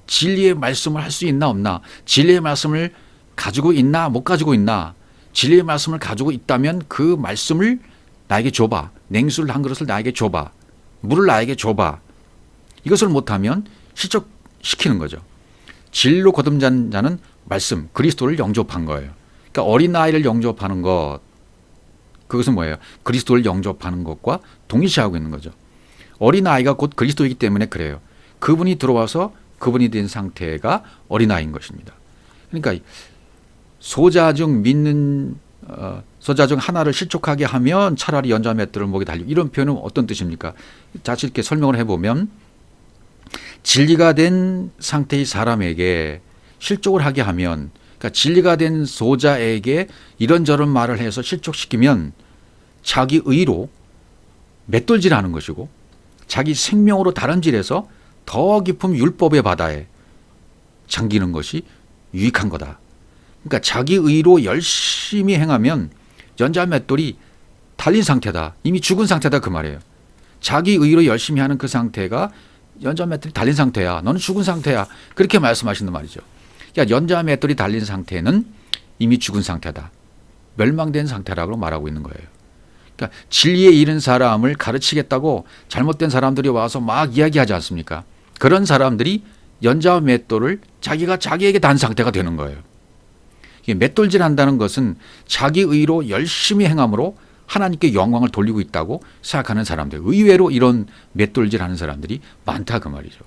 진리의 말씀을 할 수 있나 없나? 진리의 말씀을 가지고 있나 못 가지고 있나? 진리의 말씀을 가지고 있다면 그 말씀을 나에게 줘봐. 냉수를 한 그릇을 나에게 줘봐. 물을 나에게 줘봐. 이것을 못하면 실족시키는 거죠. 진리로 거듭난 자는 말씀, 그리스도를 영접한 거예요. 그러니까 어린아이를 영접하는 것, 그것은 뭐예요? 그리스도를 영접하는 것과 동일시하고 있는 거죠. 어린아이가 곧 그리스도이기 때문에 그래요. 그분이 들어와서 그분이 된 상태가 어린아이인 것입니다. 그러니까 소자 중 하나를 실족하게 하면 차라리 연자 맷돌을 목에 달리고, 이런 표현은 어떤 뜻입니까? 다시 이렇게 설명을 해보면 진리가 된 상태의 사람에게 실족을 하게 하면, 그러니까 진리가 된 소자에게 이런저런 말을 해서 실족시키면 자기 의로 맷돌질하는 것이고 자기 생명으로 다름질해서 더 깊은 율법의 바다에 잠기는 것이 유익한 거다. 그러니까 자기 의로 열심히 행하면 연자 맷돌이 달린 상태다. 이미 죽은 상태다 그 말이에요. 자기 의로 열심히 하는 그 상태가 연자 맷돌이 달린 상태야. 너는 죽은 상태야. 그렇게 말씀하신단 말이죠. 연자 맷돌이 달린 상태는 이미 죽은 상태다. 멸망된 상태라고 말하고 있는 거예요. 그러니까 진리에 이른 사람을 가르치겠다고 잘못된 사람들이 와서 막 이야기하지 않습니까? 그런 사람들이 연자 맷돌을 자기가 자기에게 단 상태가 되는 거예요. 맷돌질 한다는 것은 자기 의로 열심히 행함으로 하나님께 영광을 돌리고 있다고 생각하는 사람들, 의외로 이런 맷돌질 하는 사람들이 많다 그 말이죠.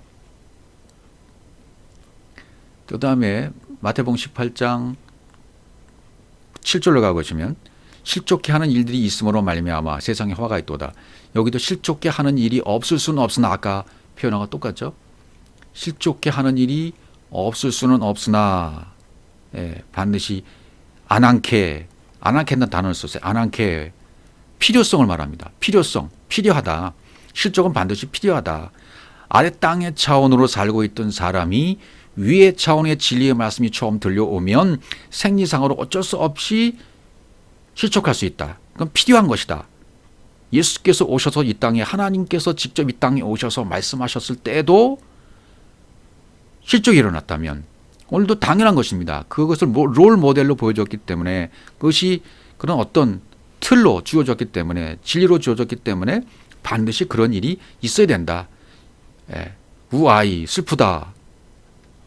그 다음에 마태복음 18장 7절로 가보시면 실족케 하는 일들이 있음으로 말미암아 세상에 화가 있도다. 여기도 실족케 하는 일이 없을 수는 없으나, 아까 표현하고 똑같죠. 실족케 하는 일이 없을 수는 없으나 반드시 안한케는 단어를 썼어요. 안한케, 필요성을 말합니다. 필요하다. 실족은 반드시 필요하다. 아래 땅의 차원으로 살고 있던 사람이 위의 차원의 진리의 말씀이 처음 들려오면 생리상으로 어쩔 수 없이 실족할 수 있다. 그건 필요한 것이다. 예수께서 오셔서 이 땅에, 하나님께서 직접 이 땅에 오셔서 말씀하셨을 때도 실족이 일어났다면 오늘도 당연한 것입니다. 그것을 롤 모델로 보여줬기 때문에, 그것이 그런 어떤 틀로 주어졌기 때문에, 진리로 주어졌기 때문에 반드시 그런 일이 있어야 된다. 우아이, 슬프다.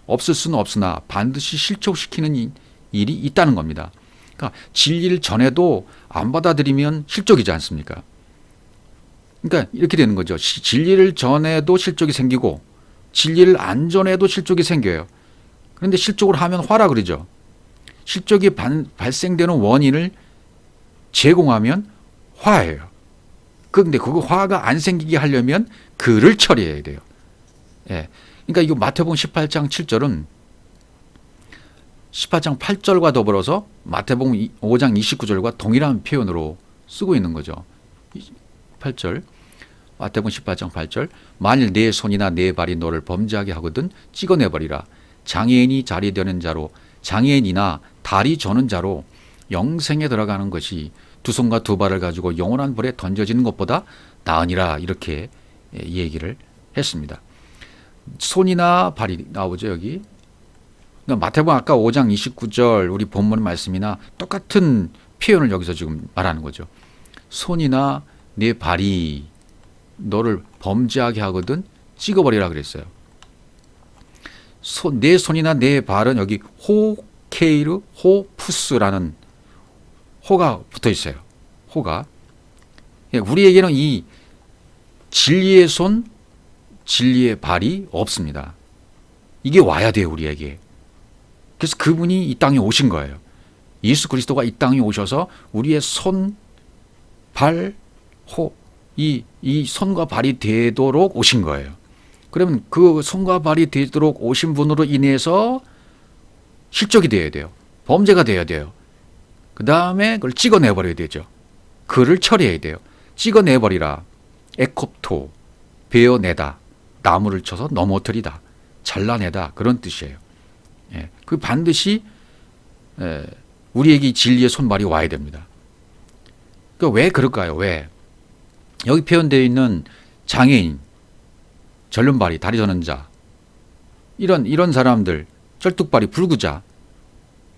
없을 수는 없으나 반드시 실족시키는 일이 있다는 겁니다. 그러니까 진리를 전해도 안 받아들이면 실족이지 않습니까? 그러니까 이렇게 되는 거죠. 진리를 전해도 실족이 생기고 진리를 안 전해도 실족이 생겨요. 그런데 실족을 하면 화라 그러죠. 실족이 발생되는 원인을 제공하면 화예요. 그런데 그거 화가 안 생기게 하려면 그를 처리해야 돼요. 예. 그러니까 이거 마태복음 18장 7절은 18장 8절과 더불어서 마태복음 5장 29절과 동일한 표현으로 쓰고 있는 거죠. 8절 마태복음 18장 8절 만일 내 손이나 내 발이 너를 범죄하게 하거든 찍어내버리라. 장애인이 자리 되는 자로 장애인이나 다리 저는 자로 영생에 들어가는 것이 두 손과 두 발을 가지고 영원한 불에 던져지는 것보다 나으니라. 이렇게 얘기를 했습니다. 손이나 발이 나오죠 여기. 그러니까 마태복음 아까 5장 29절 우리 본문 말씀이나 똑같은 표현을 여기서 지금 말하는 거죠. 손이나 내 발이 너를 범죄하게 하거든 찍어버리라 그랬어요. 내 손이나 내 발은 여기 호케이르 호푸스라는 호가 붙어 있어요. 호가. 우리에게는 이 진리의 손, 진리의 발이 없습니다. 이게 와야 돼요, 우리에게. 그래서 그분이 이 땅에 오신 거예요. 예수 그리스도가 이 땅에 오셔서 우리의 손, 발, 호, 이 손과 발이 되도록 오신 거예요. 그러면 그 손과 발이 되도록 오신 분으로 인해서 실족이 되어야 돼요. 범죄가 되어야 돼요. 그 다음에 그걸 찍어내버려야 되죠. 그를 처리해야 돼요. 찍어내버리라. 에콥토, 베어내다, 나무를 쳐서 넘어뜨리다, 잘라내다 그런 뜻이에요. 예, 그 반드시 우리에게 진리의 손발이 와야 됩니다. 그러니까 왜 그럴까요? 왜? 여기 표현되어 있는 장애인, 절름발이, 다리 저는 자, 이런 사람들, 쩔뚝발이, 불구자,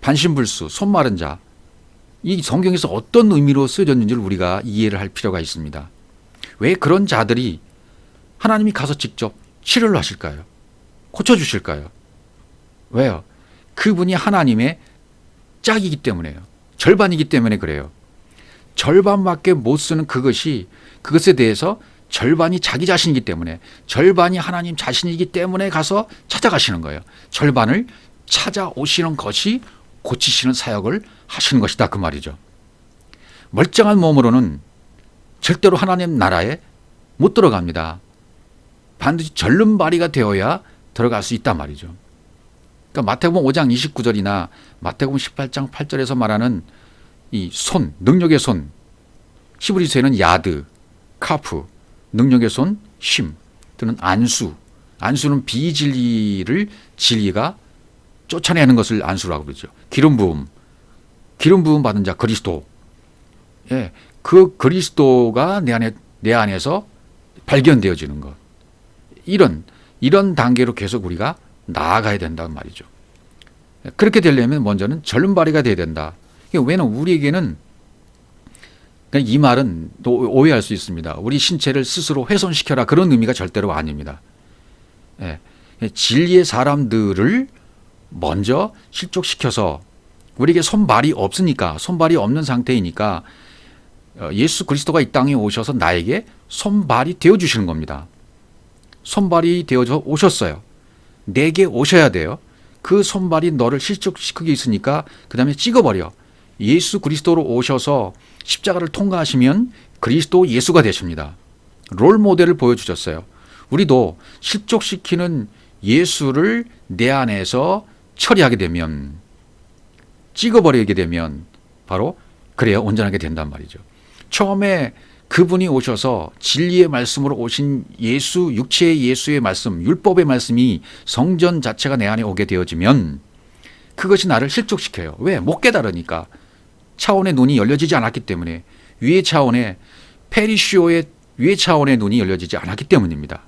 반신불수, 손 마른 자, 이 성경에서 어떤 의미로 쓰여졌는지를 우리가 이해를 할 필요가 있습니다. 왜 그런 자들이 하나님이 가서 직접 치료를 하실까요? 고쳐주실까요? 왜요? 그분이 하나님의 짝이기 때문에요. 절반이기 때문에 그래요. 절반밖에 못 쓰는 그것에 대해서 절반이 자기 자신이기 때문에, 절반이 하나님 자신이기 때문에 가서 찾아가시는 거예요. 절반을 찾아오시는 것이 고치시는 사역을 하시는 것이다 그 말이죠. 멀쩡한 몸으로는 절대로 하나님 나라에 못 들어갑니다. 반드시 절름발이가 되어야 들어갈 수 있단 말이죠. 그러니까 마태복음 5장 29절이나 마태복음 18장 8절에서 말하는 이 손, 능력의 손, 히브리서에는 야드, 카프, 능력의 손, 쉼 또는 안수. 안수는 비진리를 진리가 쫓아내는 것을 안수라고 그러죠. 기름 부음 받은 자 그리스도. 예, 그 그리스도가 내 안에서 발견되어지는 것. 이런 단계로 계속 우리가 나아가야 된다는 말이죠. 그렇게 되려면 먼저는 절름발이가 돼야 된다. 왜냐하면 우리에게는 이 말은 또 오해할 수 있습니다. 우리 신체를 스스로 훼손시켜라 그런 의미가 절대로 아닙니다. 예, 진리의 사람들을 먼저 실족시켜서 우리에게 손발이 없으니까, 손발이 없는 상태이니까 예수 그리스도가 이 땅에 오셔서 나에게 손발이 되어주시는 겁니다. 손발이 되어져 오셨어요. 내게 오셔야 돼요. 그 손발이 너를 실족시키고 있으니까 그 다음에 찍어버려. 예수 그리스도로 오셔서 십자가를 통과하시면 그리스도 예수가 되십니다. 롤 모델을 보여주셨어요. 우리도 실족시키는 예수를 내 안에서 처리하게 되면, 찍어버리게 되면 바로 그래야 온전하게 된단 말이죠. 처음에 그분이 오셔서 진리의 말씀으로 오신 예수, 육체의 예수의 말씀, 율법의 말씀이 성전 자체가 내 안에 오게 되어지면 그것이 나를 실족시켜요. 왜? 못 깨달으니까. 차원의 눈이 열려지지 않았기 때문에, 위의 차원의 페리시오의 위의 차원의 눈이 열려지지 않았기 때문입니다.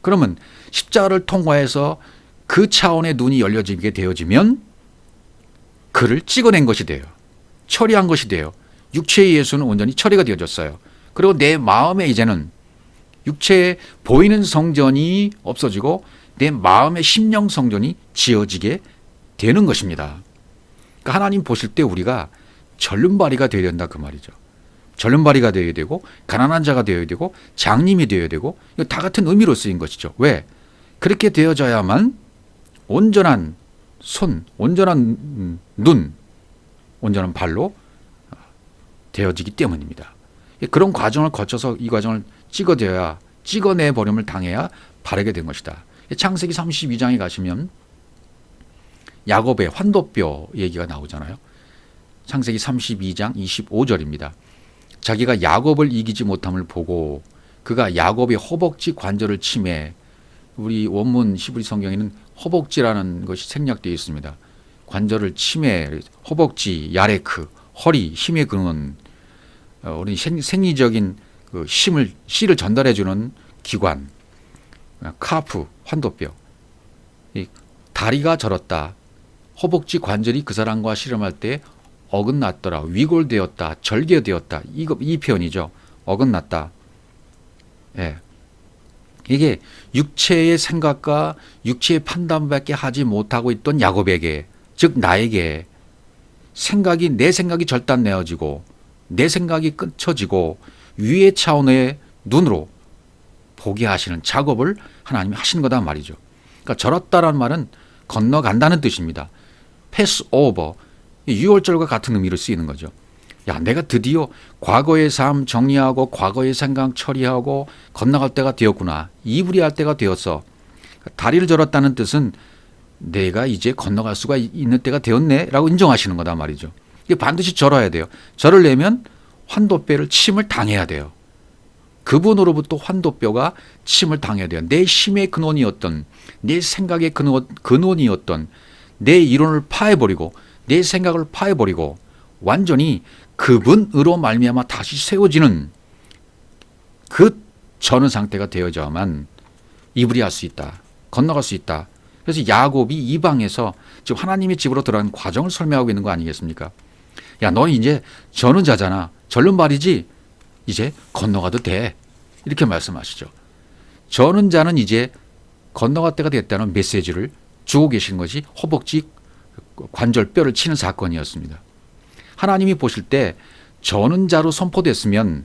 그러면 십자가를 통과해서 그 차원의 눈이 열려지게 되어지면 그를 찍어낸 것이 돼요. 처리한 것이 돼요. 육체의 예수는 온전히 처리가 되어졌어요. 그리고 내 마음에 이제는 육체에 보이는 성전이 없어지고 내 마음의 심령 성전이 지어지게 되는 것입니다. 그러니까 하나님 보실 때 우리가 절름발이가 되어야 된다 그 말이죠. 절름발이가 되어야 되고, 가난한 자가 되어야 되고, 장님이 되어야 되고, 이거 다 같은 의미로 쓰인 것이죠. 왜? 그렇게 되어져야만 온전한 손, 온전한 눈, 온전한 발로 되어지기 때문입니다. 그런 과정을 거쳐서 이 과정을 찍어내 버림을 당해야 바르게 된 것이다. 창세기 32장에 가시면 야곱의 환도뼈 얘기가 나오잖아요. 창세기 32장 25절입니다. 자기가 야곱을 이기지 못함을 보고 그가 야곱의 허벅지 관절을 치매, 우리 원문 히브리 성경에는 허벅지라는 것이 생략되어 있습니다. 관절을 치매, 허벅지, 야레크, 허리, 힘의 근원, 우리 생리적인 그 씨를 전달해주는 기관, 카프, 환도뼈. 다리가 저렸다. 허벅지 관절이 그 사람과 씨름할 때 어긋났더라. 위골되었다. 절개되었다. 이 표현이죠. 어긋났다. 예. 이게 육체의 생각과 육체의 판단밖에 하지 못하고 있던 야곱에게, 즉 나에게 내 생각이 절단내어지고 내 생각이 끊쳐지고 위의 차원의 눈으로 보게 하시는 작업을 하나님이 하신 거다 말이죠. 그러니까 절었다라는 말은 건너간다는 뜻입니다. 패스 오버, 유월절과 같은 의미로 쓰이는 거죠. 야, 내가 드디어 과거의 삶 정리하고 과거의 생각 처리하고 건너갈 때가 되었구나. 이불이할 때가 되었어. 다리를 절었다는 뜻은 내가 이제 건너갈 수가 있는 때가 되었네 라고 인정하시는 거다 말이죠. 이게 반드시 절어야 돼요. 절을 내면 환도뼈를 침을 당해야 돼요. 그분으로부터 환도뼈가 침을 당해야 돼요. 내 힘의 근원이었던, 내 생각의 근원이었던 내 이론을 파해버리고 내 생각을 파해버리고 완전히 그분으로 말미암아 다시 세워지는 그 전원 상태가 되어져야만 이불이할 수 있다. 건너갈 수 있다. 그래서 야곱이 이방에서 지금 하나님의 집으로 들어간 과정을 설명하고 있는 거 아니겠습니까? 야, 너 이제 저는 자잖아. 절른 말이지. 이제 건너가도 돼. 이렇게 말씀하시죠. 저는 자는 이제 건너갈 때가 됐다는 메시지를 주고 계신 것이 허벅지 관절 뼈를 치는 사건이었습니다. 하나님이 보실 때 저는 자로 선포됐으면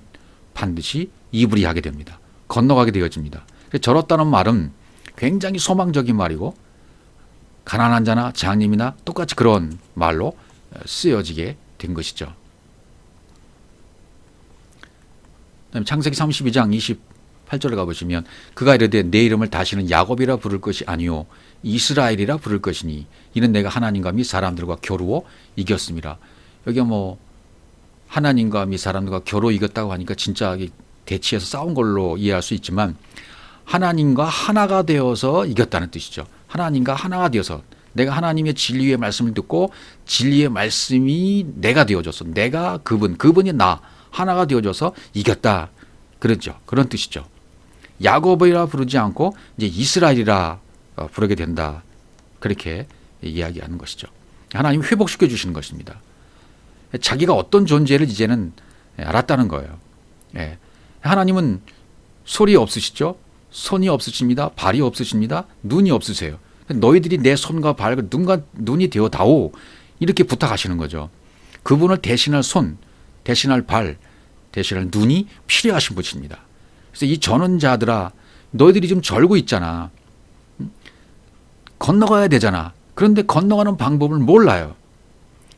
반드시 이불이하게 됩니다. 건너가게 되어집니다. 절었다는 말은 굉장히 소망적인 말이고 가난한 자나 장님이나 똑같이 그런 말로 쓰여지게 된 것이죠. 창세기 32장 28절에 가보시면 그가 이르되 내 이름을 다시는 야곱이라 부를 것이 아니요 이스라엘이라 부를 것이니 이는 내가 하나님과 및 사람들과 겨루어 이겼습니다. 여기 뭐 하나님과 및 사람들과 겨루어 이겼다고 하니까 진짜 대치해서 싸운 걸로 이해할 수 있지만 하나님과 하나가 되어서 이겼다는 뜻이죠. 하나님과 하나가 되어서 내가 하나님의 진리의 말씀을 듣고 진리의 말씀이 내가 되어져서 내가 그분이 나 하나가 되어져서 이겼다. 그렇죠. 그런 뜻이죠. 야곱이라 부르지 않고 이제 이스라엘이라 부르게 된다. 그렇게 이야기하는 것이죠. 하나님이 회복시켜 주시는 것입니다. 자기가 어떤 존재를 이제는 알았다는 거예요. 하나님은 소리 없으시죠? 손이 없으십니다. 발이 없으십니다. 눈이 없으세요. 너희들이 내 손과 발과 눈이 되어다오. 이렇게 부탁하시는 거죠. 그분을 대신할 손, 대신할 발, 대신할 눈이 필요하신 분입니다. 그래서 이 전원자들아, 너희들이 지금 절고 있잖아. 건너가야 되잖아. 그런데 건너가는 방법을 몰라요.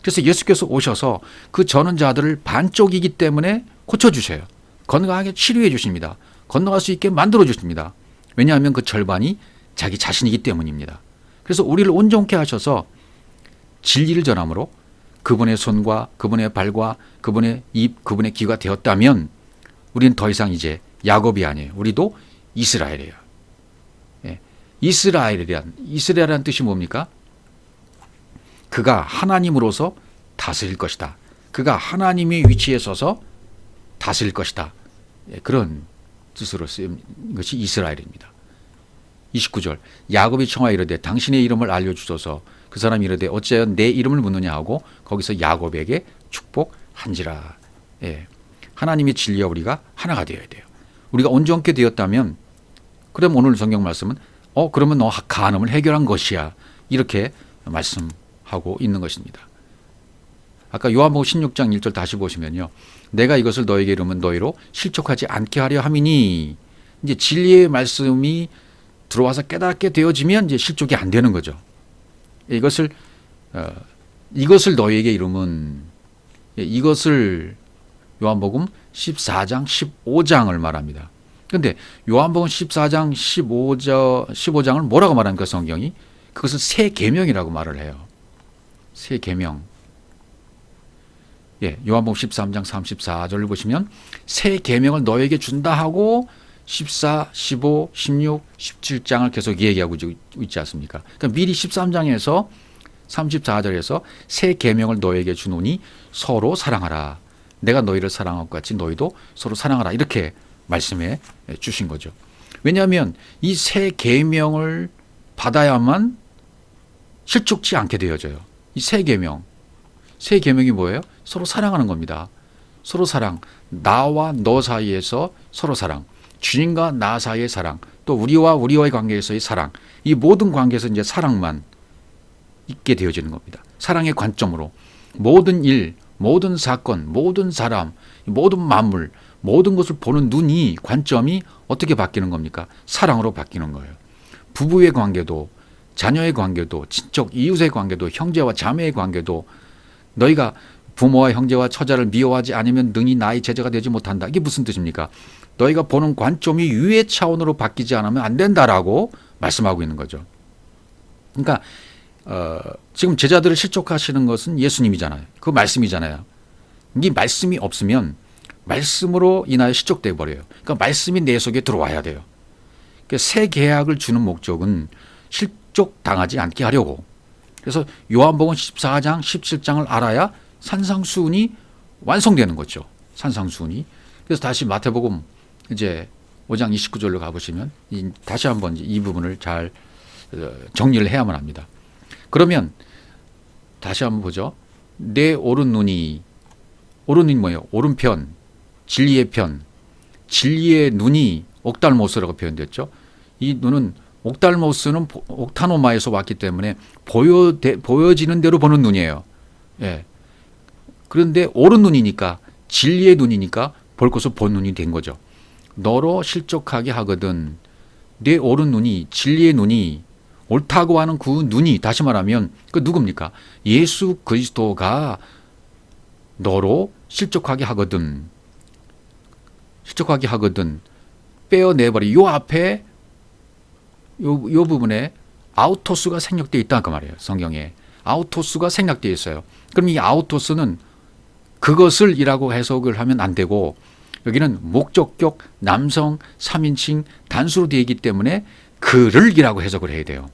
그래서 예수께서 오셔서 그 전원자들을 반쪽이기 때문에 고쳐주세요. 건강하게 치료해 주십니다. 건너갈 수 있게 만들어 주십니다. 왜냐하면 그 절반이 자기 자신이기 때문입니다. 그래서 우리를 온전케 하셔서 진리를 전함으로 그분의 손과 그분의 발과 그분의 입, 그분의 귀가 되었다면 우리는 더 이상 이제 야곱이 아니에요. 우리도 이스라엘이에요. 이스라엘이란 뜻이 뭡니까? 그가 하나님으로서 다스릴 것이다. 그가 하나님의 위치에 서서 다스릴 것이다. 그런 뜻으로 쓰인 것이 이스라엘입니다. 29절 야곱이 청하여 이르되 당신의 이름을 알려주소서. 그 사람이 이르되 어찌하여 내 이름을 묻느냐 하고 거기서 야곱에게 축복한지라. 하나님의 진리와 우리가 하나가 되어야 돼요. 우리가 온전케 되었다면 그럼 오늘 성경 말씀은 그러면 너 간음을 해결한 것이야. 이렇게 말씀하고 있는 것입니다. 아까 요한복음 16장 1절 다시 보시면요. 내가 이것을 너에게 이르면 너희로 실족하지 않게 하려 함이니 이제 진리의 말씀이 들어와서 깨닫게 되어지면 이제 실족이 안 되는 거죠. 이것을 너희에게 이르면 이것을 요한복음 14장 15장을 말합니다. 그런데 요한복음 14장 15장을 뭐라고 말합니까? 성경이 그것을 새 계명이라고 말을 해요. 새 계명. 예, 요한복음 13장 34절을 보시면 새 계명을 너에게 준다 하고 14, 15, 16, 17장을 계속 얘기하고 있지 않습니까? 그러니까 미리 13장에서 34절에서 새 계명을 너에게 주노니 서로 사랑하라. 내가 너희를 사랑한 것 같이 너희도 서로 사랑하라. 이렇게 말씀해 주신 거죠. 왜냐하면 이 새 계명을 받아야만 실족치 않게 되어져요. 이 새 계명. 새 계명이 뭐예요? 서로 사랑하는 겁니다. 서로 사랑. 나와 너 사이에서 서로 사랑. 주님과 나 사이의 사랑. 또 우리와의 관계에서의 사랑. 이 모든 관계에서 이제 사랑만 있게 되어지는 겁니다. 사랑의 관점으로 모든 일, 모든 사건, 모든 사람, 모든 만물, 모든 것을 보는 눈이 관점이 어떻게 바뀌는 겁니까? 사랑으로 바뀌는 거예요. 부부의 관계도, 자녀의 관계도, 친척 이웃의 관계도, 형제와 자매의 관계도 너희가 부모와 형제와 처자를 미워하지 않으면 능히 나의 제자가 되지 못한다. 이게 무슨 뜻입니까? 너희가 보는 관점이 유해 차원으로 바뀌지 않으면 안 된다라고 말씀하고 있는 거죠. 그러니까 지금 제자들을 실족하시는 것은 예수님이잖아요. 그 말씀이잖아요. 이 말씀이 없으면 말씀으로 인하여 실족돼 버려요. 그러니까 말씀이 내 속에 들어와야 돼요. 그러니까 새 계약을 주는 목적은 실족당하지 않게 하려고. 그래서 요한복음 14장, 17장을 알아야 산상수훈이 완성되는 거죠. 산상수훈이. 그래서 다시 마태복음 이제 5장 29절로 가보시면 다시 한번 이 부분을 잘 정리를 해야만 합니다. 그러면 다시 한번 보죠. 내 오른 눈이 뭐예요? 오른편, 진리의 편, 진리의 눈이 옥달모스라고 표현됐죠. 이 눈은 옥달모스는 옥타노마에서 왔기 때문에 보여지는 대로 보는 눈이에요. 예. 그런데 옳은 눈이니까 진리의 눈이니까 볼 것을 본 눈이 된 거죠. 너로 실족하게 하거든. 내 옳은 눈이 진리의 눈이 옳다고 하는 그 눈이 다시 말하면 그 누굽니까? 예수 그리스도가 너로 실족하게 하거든. 실족하게 하거든. 빼어내버려. 요 앞에 요 부분에 아우토스가 생략되어 있다 그 말이에요. 성경에 아우토스가 생략되어 있어요. 그럼 이 아우토스는 그것을 이라고 해석을 하면 안 되고 여기는 목적격 남성 3인칭 단수로 되어 있기 때문에 그를 이라고 해석을 해야 돼요.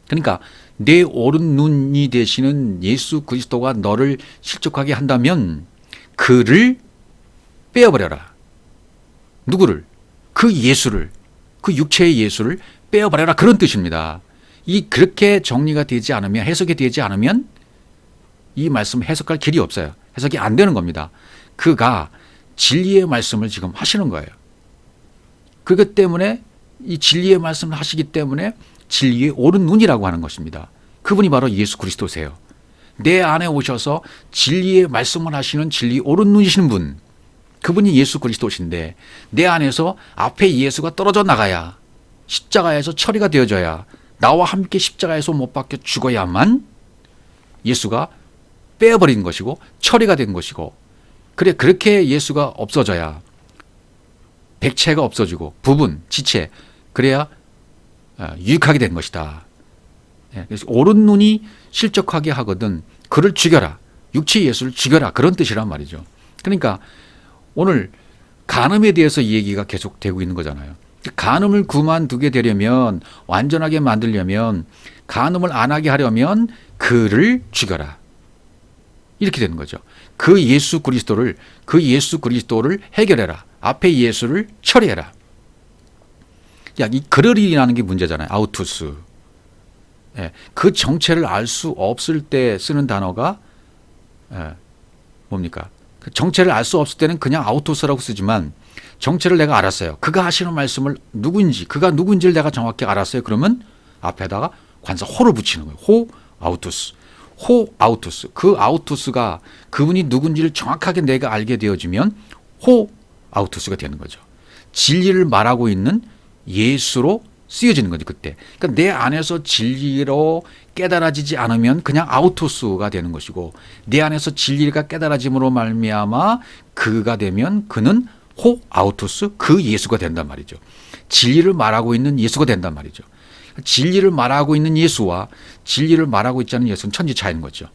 그러니까 내 오른 눈이 되시는 예수 그리스도가 너를 실족하게 한다면 그를 빼어버려라. 누구를? 그 예수를, 그 육체의 예수를 빼어버려라. 그런 뜻입니다. 그렇게 정리가 되지 않으면, 해석이 되지 않으면 이 말씀 해석할 길이 없어요. 해석이 안 되는 겁니다. 그가 진리의 말씀을 지금 하시는 거예요. 그것 때문에 이 진리의 말씀을 하시기 때문에 진리의 옳은 눈이라고 하는 것입니다. 그분이 바로 예수 그리스도세요. 내 안에 오셔서 진리의 말씀을 하시는 진리 옳은 눈이시는 분, 그분이 예수 그리스도신데 내 안에서 앞에 예수가 떨어져 나가야, 십자가에서 처리가 되어져야, 나와 함께 십자가에서 못 박혀 죽어야만 예수가 빼어버린 것이고 처리가 된 것이고, 그래 그렇게 예수가 없어져야, 백체가 없어지고 부분, 지체, 그래야 유익하게 된 것이다. 그래서 옳은 눈이 실족하게 하거든 그를 죽여라. 육체 예수를 죽여라. 그런 뜻이란 말이죠. 그러니까 오늘 간음에 대해서 이 얘기가 계속되고 있는 거잖아요. 간음을 그만두게 되려면, 완전하게 만들려면, 간음을 안 하게 하려면 그를 죽여라. 이렇게 되는 거죠. 그 예수 그리스도를 해결해라. 앞에 예수를 처리해라. 이 그럴이라는 게 문제잖아요. 아우투스. 그 정체를 알 수 없을 때 쓰는 단어가 뭡니까? 그 정체를 알 수 없을 때는 그냥 아우토스라고 쓰지만, 정체를 내가 알았어요. 그가 하시는 말씀을 그가 누군지를 내가 정확히 알았어요. 그러면 앞에다가 관사 호를 붙이는 거예요. 호 아우토스. 호 아우토스. 그 아우토스가 그분이 누군지를 정확하게 내가 알게 되어지면 호 아우토스가 되는 거죠. 진리를 말하고 있는 예수로 쓰여지는 거지 그때. 그러니까 내 안에서 진리로 깨달아지지 않으면 그냥 아우토스가 되는 것이고, 내 안에서 진리가 깨달아짐으로 말미암아 그가 되면 그는 호 아우토스, 그 예수가 된단 말이죠. 진리를 말하고 있는 예수가 된단 말이죠. 진리를 말하고 있는 예수와 진리를 말하고 있지 않은 예수는 천지 차이인 거죠.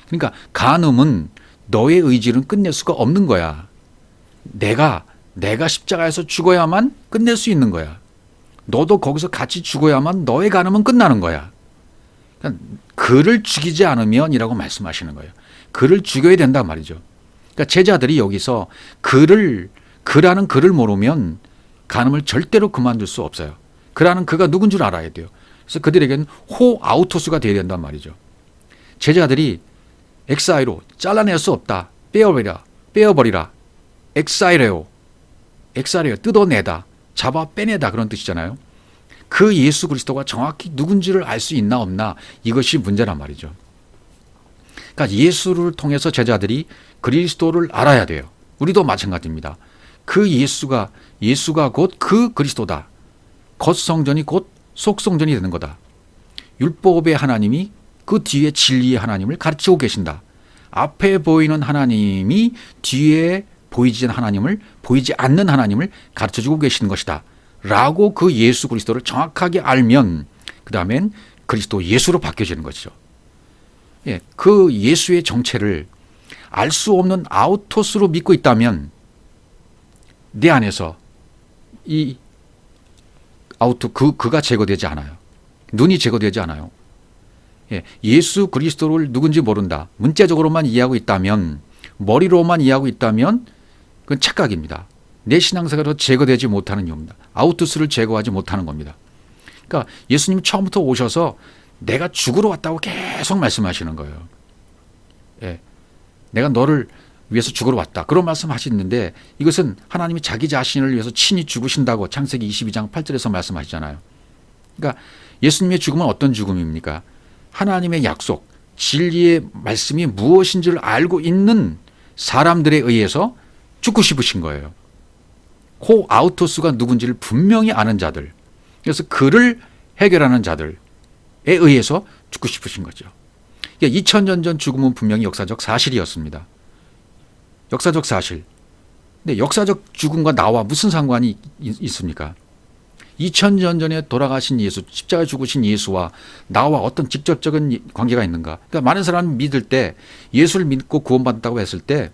그러니까 간음은 너의 의지는 끝낼 수가 없는 거야. 내가 십자가에서 죽어야만 끝낼 수 있는 거야. 너도 거기서 같이 죽어야만 너의 간음은 끝나는 거야. 그러니까 그를 죽이지 않으면 이라고 말씀하시는 거예요. 그를 죽여야 된단 말이죠. 그러니까 제자들이 여기서 그라는 그를 모르면 간음을 절대로 그만둘 수 없어요. 그라는 그가 누군 줄 알아야 돼요. 그래서 그들에게는 호 아우토스가 되어야 된단 말이죠. 제자들이 엑사이로 잘라낼 수 없다. 빼어버리라. 엑사이레오, 뜯어내다, 잡아 빼내다, 그런 뜻이잖아요. 그 예수 그리스도가 정확히 누군지를 알 수 있나 없나, 이것이 문제란 말이죠. 그러니까 예수를 통해서 제자들이 그리스도를 알아야 돼요. 우리도 마찬가지입니다. 그 예수가 곧 그 그리스도다. 겉성전이 곧 속성전이 되는 거다. 율법의 하나님이 그 뒤에 진리의 하나님을 가르치고 계신다. 앞에 보이는 하나님이 뒤에 보이지 않는 하나님을 가르쳐주고 계시는 것이다. 라고 그 예수 그리스도를 정확하게 알면 그 다음엔 그리스도 예수로 바뀌어지는 것이죠. 예, 그 예수의 정체를 알 수 없는 아우토스로 믿고 있다면 내 안에서 이 그가 제거되지 않아요. 눈이 제거되지 않아요. 예, 예수 그리스도를 누군지 모른다. 문자적으로만 이해하고 있다면, 머리로만 이해하고 있다면 그건 착각입니다. 내 신앙생활에서 제거되지 못하는 이유입니다. 아우토스를 제거하지 못하는 겁니다. 그러니까 예수님 처음부터 오셔서 내가 죽으러 왔다고 계속 말씀하시는 거예요. 예, 내가 너를 위해서 죽으러 왔다. 그런 말씀하시는데 이것은 하나님이 자기 자신을 위해서 친히 죽으신다고 창세기 22장 8절에서 말씀하시잖아요. 그러니까 예수님의 죽음은 어떤 죽음입니까? 하나님의 약속, 진리의 말씀이 무엇인지를 알고 있는 사람들에 의해서 죽고 싶으신 거예요. 호 아우토스가 누군지를 분명히 아는 자들, 그래서 그를 해결하는 자들에 의해서 죽고 싶으신 거죠. 2000년 전 죽음은 분명히 역사적 사실이었습니다. 역사적 사실. 근데 역사적 죽음과 나와 무슨 상관이 있습니까? 2000년 전에 돌아가신 예수, 십자가에 죽으신 예수와 나와 어떤 직접적인 관계가 있는가? 그러니까 많은 사람이 믿을 때, 예수를 믿고 구원받았다고 했을 때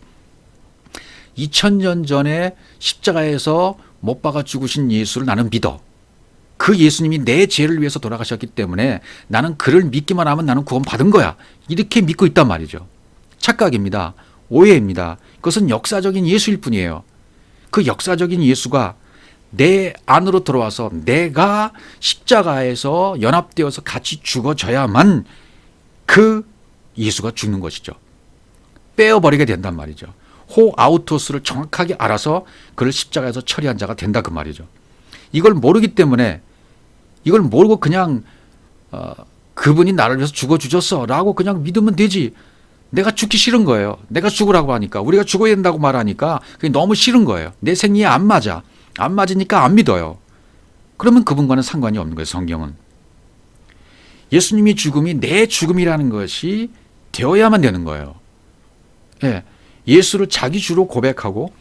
2000년 전에 십자가에서 못 박아 죽으신 예수를 나는 믿어. 그 예수님이 내 죄를 위해서 돌아가셨기 때문에 나는 그를 믿기만 하면 나는 구원받은 거야. 이렇게 믿고 있단 말이죠. 착각입니다. 오해입니다. 그것은 역사적인 예수일 뿐이에요. 그 역사적인 예수가 내 안으로 들어와서 내가 십자가에서 연합되어서 같이 죽어져야만 그 예수가 죽는 것이죠. 빼어버리게 된단 말이죠. 호 아우토스를 정확하게 알아서 그를 십자가에서 처리한 자가 된다 그 말이죠. 이걸 모르기 때문에, 이걸 모르고 그냥 그분이 나를 위해서 죽어주셨어 라고 그냥 믿으면 되지. 내가 죽기 싫은 거예요. 내가 죽으라고 하니까, 우리가 죽어야 된다고 말하니까 그게 너무 싫은 거예요. 내 생리에 안 맞아. 안 맞으니까 안 믿어요. 그러면 그분과는 상관이 없는 거예요. 성경은. 예수님이 죽음이 내 죽음이라는 것이 되어야만 되는 거예요. 예, 예수를 자기 주로 고백하고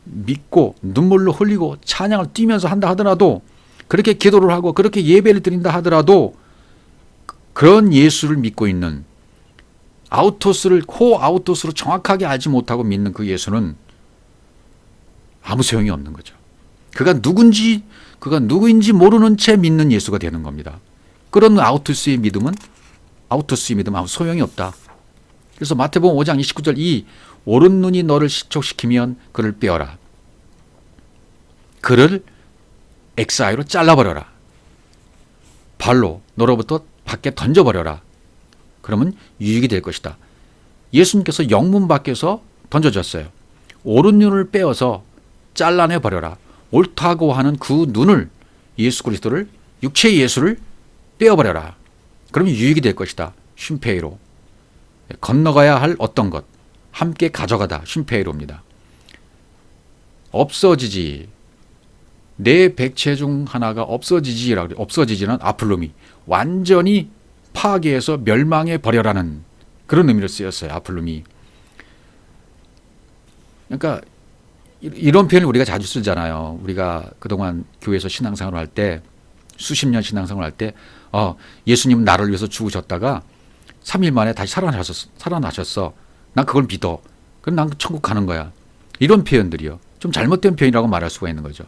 믿고 눈물로 흘리고 찬양을 뛰면서 한다 하더라도, 그렇게 기도를 하고 그렇게 예배를 드린다 하더라도, 그런 예수를 믿고 있는 호 아우토스로 정확하게 알지 못하고 믿는 그 예수는 아무 소용이 없는 거죠. 그가 누구인지 모르는 채 믿는 예수가 되는 겁니다. 그런 아우토스의 믿음은 아무 소용이 없다. 그래서 마태복음 5장 29절, 이 오른 눈이 너를 실족시키면 그를 빼어라. 그를 엑사이로 잘라버려라. 발로 너로부터 밖에 던져버려라. 그러면 유익이 될 것이다. 예수님께서 영문 밖에서 던져졌어요. 오른 눈을 빼어서 잘라내버려라. 옳다고 하는 그 눈을, 예수 그리스도를, 육체의 예수를 떼어버려라. 그러면 유익이 될 것이다. 쉼페이로. 건너가야 할 어떤 것 함께 가져가다. 쉼페이로입니다. 없어지지. 내 백체 중 하나가 없어지지라 그래. 없어지지는 아플루미. 완전히 파괴해서 멸망해 버려라는 그런 의미로 쓰였어요. 아플루미. 그러니까 이런 표현을 우리가 자주 쓰잖아요. 우리가 그동안 교회에서 신앙생활을 할 때, 수십 년 신앙생활을 할 때, 예수님 나를 위해서 죽으셨다가 3일 만에 다시 살아나셨어. 난 그걸 믿어. 그럼 난 천국 가는 거야. 이런 표현들이요. 좀 잘못된 표현이라고 말할 수가 있는 거죠.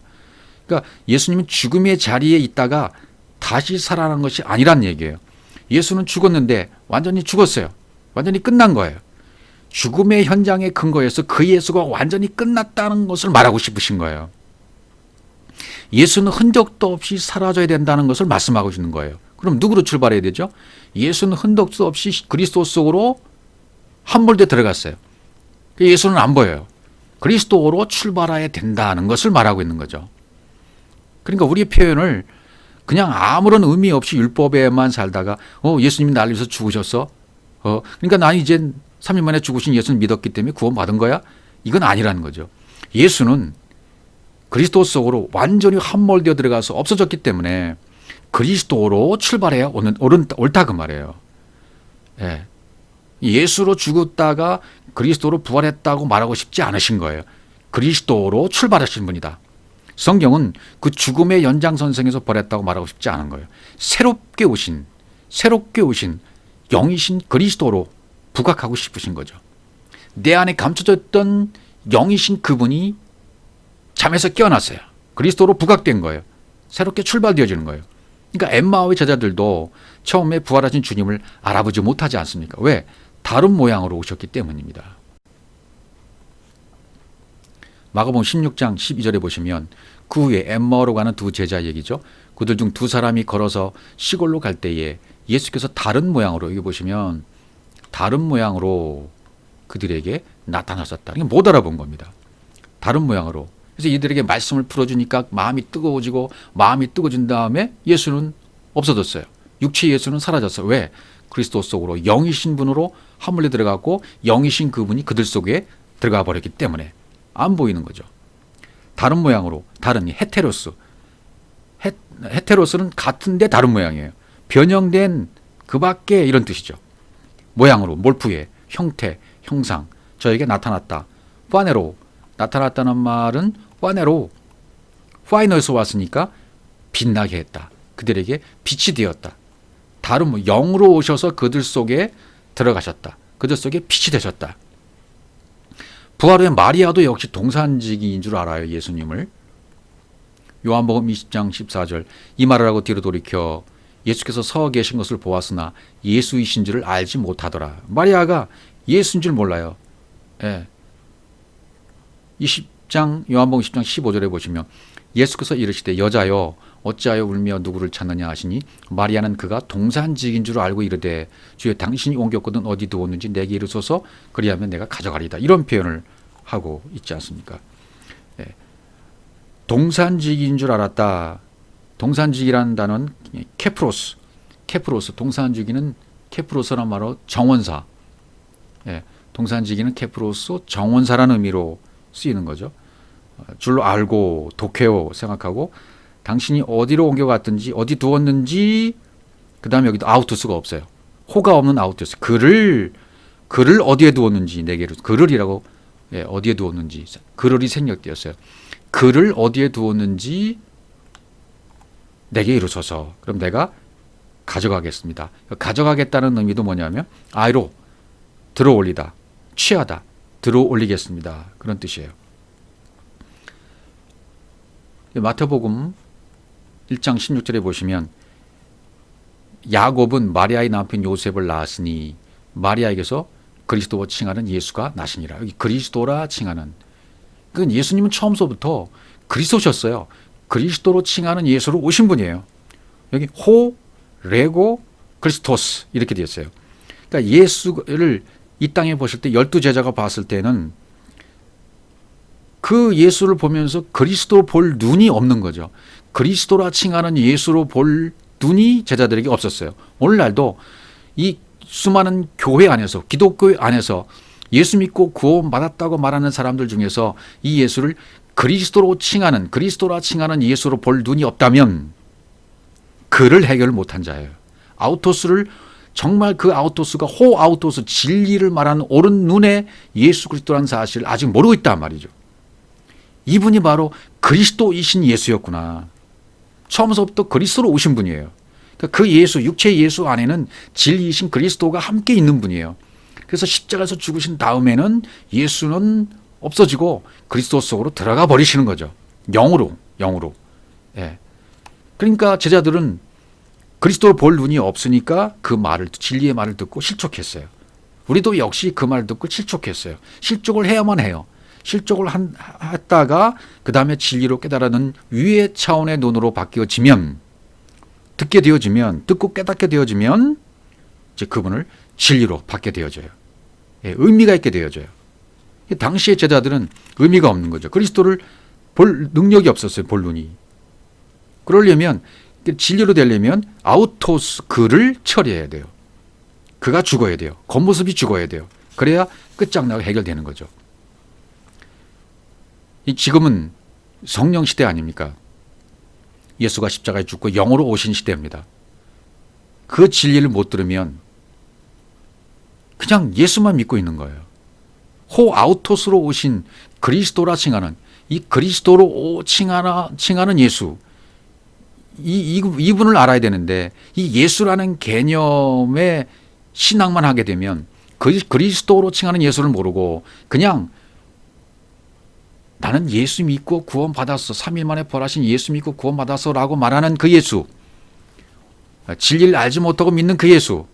그러니까 예수님은 죽음의 자리에 있다가 다시 살아난 것이 아니란 얘기예요. 예수는 죽었는데 완전히 죽었어요. 완전히 끝난 거예요. 죽음의 현장의 근거에서 그 예수가 완전히 끝났다는 것을 말하고 싶으신 거예요. 예수는 흔적도 없이 사라져야 된다는 것을 말씀하고 있는 거예요. 그럼 누구로 출발해야 되죠? 예수는 흔적도 없이 그리스도 속으로 함몰돼 들어갔어요. 예수는 안 보여요. 그리스도로 출발해야 된다는 것을 말하고 있는 거죠. 그러니까 우리의 표현을 그냥 아무런 의미 없이 율법에만 살다가 예수님이 나를 위해서 죽으셨어. 그러니까 난 이제 3일 만에 죽으신 예수를 믿었기 때문에 구원받은 거야? 이건 아니라는 거죠. 예수는 그리스도 속으로 완전히 함몰되어 들어가서 없어졌기 때문에 그리스도로 출발해야 옳다 그 말이에요. 예. 예수로 죽었다가 그리스도로 부활했다고 말하고 싶지 않으신 거예요. 그리스도로 출발하신 분이다. 성경은 그 죽음의 연장선상에서 부활했다고 말하고 싶지 않은 거예요. 새롭게 오신 영이신 그리스도로 부각하고 싶으신 거죠. 내 안에 감춰져 있던 영이신 그분이 잠에서 깨어났어요. 그리스도로 부각된 거예요. 새롭게 출발되어지는 거예요. 그러니까 엠마오의 제자들도 처음에 부활하신 주님을 알아보지 못하지 않습니까? 왜? 다른 모양으로 오셨기 때문입니다. 마가복음 16장 12절에 보시면 그 후에 엠마오로 가는 두 제자 얘기죠. 그들 중 두 사람이 걸어서 시골로 갈 때에 예수께서 다른 모양으로, 여기 보시면 다른 모양으로 그들에게 나타나셨다. 이게 못 알아본 겁니다. 다른 모양으로. 그래서 이들에게 말씀을 풀어주니까 마음이 뜨거워진 다음에 예수는 없어졌어요. 육체 예수는 사라졌어요. 왜? 그리스도 속으로 영이신 분으로 함몰에 들어갔고 영이신 그분이 그들 속에 들어가 버렸기 때문에 안 보이는 거죠. 다른 모양으로, 다른 헤테로스. 헤테로스는 같은데 다른 모양이에요. 변형된 그 밖에 이런 뜻이죠. 모양으로, 몰프에, 형태, 형상, 저에게 나타났다. 파네로, 나타났다는 말은 파네로, 파이너에서 왔으니까 빛나게 했다. 그들에게 빛이 되었다. 다른 영으로 오셔서 그들 속에 들어가셨다. 그들 속에 빛이 되셨다. 부활 후에 마리아도 역시 동산지기인 줄 알아요. 예수님을. 요한복음 20장 14절 이 말을 하고 뒤로 돌이켜 예수께서 서 계신 것을 보았으나 예수이신 줄을 알지 못하더라. 마리아가 예수인 줄 몰라요. 예. 요한복음 10장 15절에 보시면 예수께서 이르시되 여자여 어찌하여 울며 누구를 찾느냐 하시니 마리아는 그가 동산지기인 줄 알고 이르되 주여 당신이 옮겼거든 어디 두었는지 내게 이르소서 그리하면 내가 가져가리다. 이런 표현을 하고 있지 않습니까? 예. 동산지기인 줄 알았다. 동산지기라는 단어는 케프로스, 동산지기는 케프로스란 말로 정원사. 예. 동산지기는 케프로스, 정원사라는 의미로 쓰이는 거죠. 줄로 알고 도케오 생각하고 당신이 어디로 옮겨갔든지 어디 두었는지 그 다음에 여기도 아우투스가 없어요. 호가 없는 아우투스. 그를 어디에 두었는지 내게 그를이라고 어디에 두었는지 그를이 생략되었어요. 그를 어디에 두었는지 내게 이루소서. 그럼 내가 가져가겠습니다. 가져가겠다는 의미도 뭐냐면 아이로 들어올리다, 취하다, 들어올리겠습니다. 그런 뜻이에요. 마태복음 1장 16절에 보시면 야곱은 마리아의 남편 요셉을 낳았으니 마리아에게서 그리스도와 칭하는 예수가 나시니라. 여기 그리스도라 칭하는, 그건 예수님은 처음서부터 그리스도셨어요. 그리스도로 칭하는 예수로 오신 분이에요. 여기 호, 레고, 그리스토스 이렇게 되었어요. 그러니까 예수를 이 땅에 보실 때 12제자가 봤을 때는 그 예수를 보면서 그리스도로 볼 눈이 없는 거죠. 그리스도라 칭하는 예수로 볼 눈이 제자들에게 없었어요. 오늘날도 이 수많은 교회 안에서, 기독교 안에서 예수 믿고 구원받았다고 말하는 사람들 중에서 이 예수를 그리스도라 칭하는 예수로 볼 눈이 없다면 그를 해결 못한 자예요. 아우토스를 정말 그 아우토스가 호아우토스 진리를 말하는 옳은 눈에 예수 그리스도라는 사실을 아직 모르고 있단 말이죠. 이분이 바로 그리스도이신 예수였구나. 처음부터 그리스도로 오신 분이에요. 그 예수, 육체의 예수 안에는 진리이신 그리스도가 함께 있는 분이에요. 그래서 십자가에서 죽으신 다음에는 예수는 없어지고 그리스도 속으로 들어가 버리시는 거죠. 영으로. 예. 그러니까 제자들은 그리스도를 볼 눈이 없으니까 그 말을, 진리의 말을 듣고 실족했어요. 우리도 역시 그 말을 듣고 실족했어요. 실족을 해야만 해요. 실족을 했다가 그 다음에 진리로 깨달아는 위의 차원의 눈으로 바뀌어지면, 듣고 깨닫게 되어지면 이제 그분을 진리로 받게 되어져요. 예, 의미가 있게 되어져요. 당시의 제자들은 의미가 없는 거죠. 그리스도를 볼 능력이 없었어요. 볼 눈이. 그러려면, 진리로 되려면 아우토스 그를 처리해야 돼요. 그가 죽어야 돼요. 겉모습이 죽어야 돼요. 그래야 끝장나고 해결되는 거죠. 지금은 성령 시대 아닙니까? 예수가 십자가에 죽고 영으로 오신 시대입니다. 그 진리를 못 들으면 그냥 예수만 믿고 있는 거예요. 호아우토스로 오신 그리스도라 칭하는, 이 그리스도로 칭하는 예수, 이분을 알아야 되는데, 이 예수라는 개념의 신앙만 하게 되면 그리스도로 칭하는 예수를 모르고 그냥 나는 예수 믿고 구원받았어, 3일 만에 벌하신 예수 믿고 구원받았어 라고 말하는 그 예수, 진리를 알지 못하고 믿는 그 예수,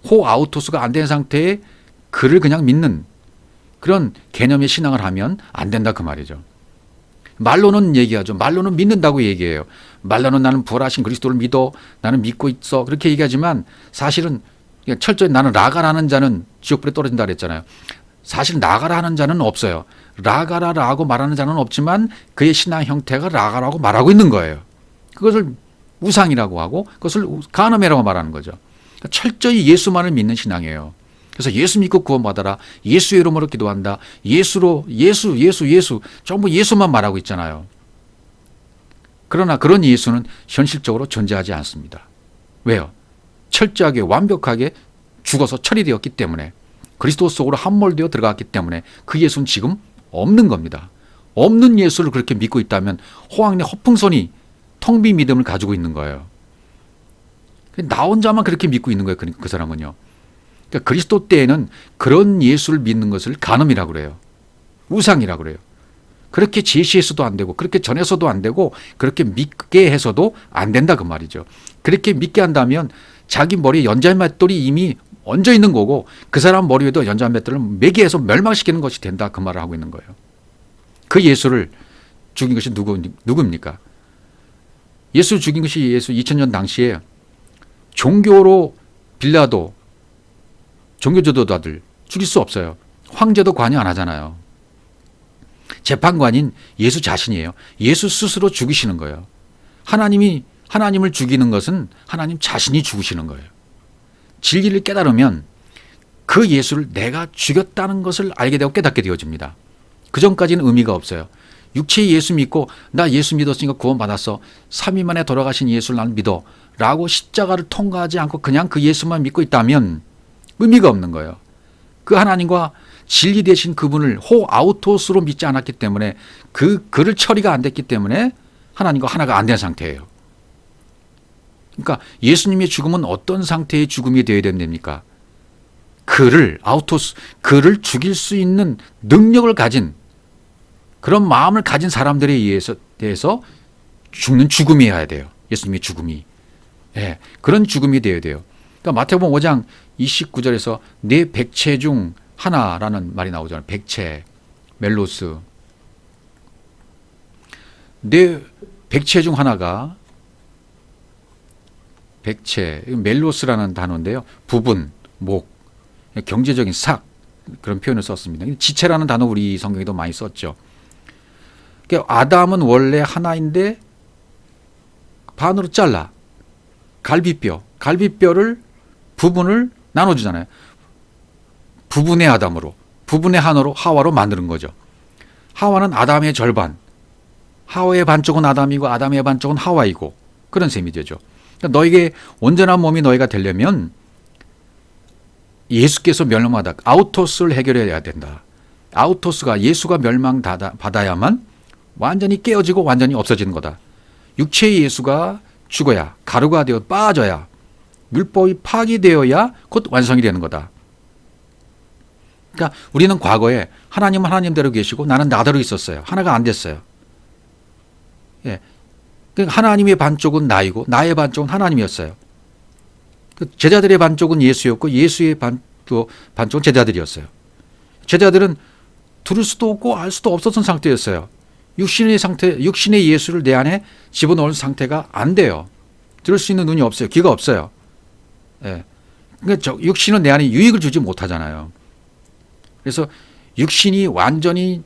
호아우토스가 안 된 상태에 그를 그냥 믿는 그런 개념의 신앙을 하면 안 된다 그 말이죠. 말로는 얘기하죠. 말로는 믿는다고 얘기해요. 말로는 나는 부활하신 그리스도를 믿어, 나는 믿고 있어, 그렇게 얘기하지만 사실은 철저히 나는 라가라는 자는 지옥불에 떨어진다 그랬잖아요. 사실 라가라 하는 자는 없어요. 라가라라고 말하는 자는 없지만 그의 신앙 형태가 라가라고 말하고 있는 거예요. 그것을 우상이라고 하고 그것을 가늠이라고 말하는 거죠. 철저히 예수만을 믿는 신앙이에요. 그래서 예수 믿고 구원받아라, 예수의 이름으로 기도한다, 예수 전부 예수만 말하고 있잖아요. 그러나 그런 예수는 현실적으로 존재하지 않습니다. 왜요? 철저하게 완벽하게 죽어서 처리되었기 때문에, 그리스도 속으로 함몰되어 들어갔기 때문에 그 예수는 지금 없는 겁니다. 없는 예수를 그렇게 믿고 있다면 호황리 허풍선이 텅 빈 믿음을 가지고 있는 거예요. 나 혼자만 그렇게 믿고 있는 거예요. 그 사람은요. 그러니까 그리스도 때에는 그런 예수를 믿는 것을 간음이라고 그래요. 우상이라고 그래요. 그렇게 제시해서도 안 되고, 그렇게 전해서도 안 되고, 그렇게 믿게 해서도 안 된다 그 말이죠. 그렇게 믿게 한다면 자기 머리에 연장맷돌이 이미 얹어 있는 거고, 그 사람 머리에도 연장맷돌을 매개해서 멸망시키는 것이 된다 그 말을 하고 있는 거예요. 그 예수를 죽인 것이 누구입니까? 예수 죽인 것이 예수 2000년 당시에 종교로 빌라도, 종교지도자들 죽일 수 없어요. 황제도 관여 안 하잖아요. 재판관인 예수 자신이에요. 예수 스스로 죽이시는 거예요. 하나님을 죽이는 것은 하나님 자신이 죽으시는 거예요. 진리를 깨달으면 그 예수를 내가 죽였다는 것을 알게 되고 깨닫게 되어집니다. 그 전까지는 의미가 없어요. 육체의 예수 믿고 나 예수 믿었으니까 구원받았어, 3일 만에 돌아가신 예수를 나는 믿어 라고 십자가를 통과하지 않고 그냥 그 예수만 믿고 있다면 의미가 없는 거예요. 그 하나님과 진리 되신 그분을 호아우토스로 믿지 않았기 때문에, 그를 처리가 안 됐기 때문에 하나님과 하나가 안 된 상태예요. 그러니까 예수님의 죽음은 어떤 상태의 죽음이 되어야 됩니까? 그를 죽일 수 있는 능력을 가진, 그런 마음을 가진 사람들에 대해서 죽는 죽음이어야 돼요. 예수님의 죽음이. 예, 그런 죽음이 되어야 돼요. 그러니까 마태복음 5장 29절에서 네 백체 중 하나라는 말이 나오잖아요. 백체, 멜로스. 네 백체 중 하나가, 백체, 멜로스라는 단어인데요. 부분, 목, 경제적인 삭, 그런 표현을 썼습니다. 지체라는 단어 우리 성경에도 많이 썼죠. 그러니까 아담은 원래 하나인데 반으로 잘라 갈비뼈를 부분을 나눠주잖아요. 부분의 아담으로, 부분의 하와로 만드는 거죠. 하와는 아담의 절반, 하와의 반쪽은 아담이고 아담의 반쪽은 하와이고 그런 셈이 되죠. 그러니까 너에게 온전한 몸이 너희가 되려면 예수께서 멸망받아 아우토스를 해결해야 된다. 아우토스가 예수가 멸망받아야만 완전히 깨어지고 완전히 없어지는 거다. 육체의 예수가 죽어야 가루가 되어 빠져야 율법이 파기되어야 곧 완성이 되는 거다. 그러니까 우리는 과거에 하나님은 하나님대로 계시고 나는 나대로 있었어요. 하나가 안 됐어요. 예. 그러니까 하나님의 반쪽은 나이고 나의 반쪽은 하나님이었어요. 제자들의 반쪽은 예수였고 예수의 반쪽은 제자들이었어요. 제자들은 들을 수도 없고 알 수도 없었던 상태였어요. 육신의 예수를 내 안에 집어넣을 상태가 안 돼요. 들을 수 있는 눈이 없어요. 귀가 없어요. 예. 그러니까 육신은 내 안에 유익을 주지 못하잖아요. 그래서 육신이 완전히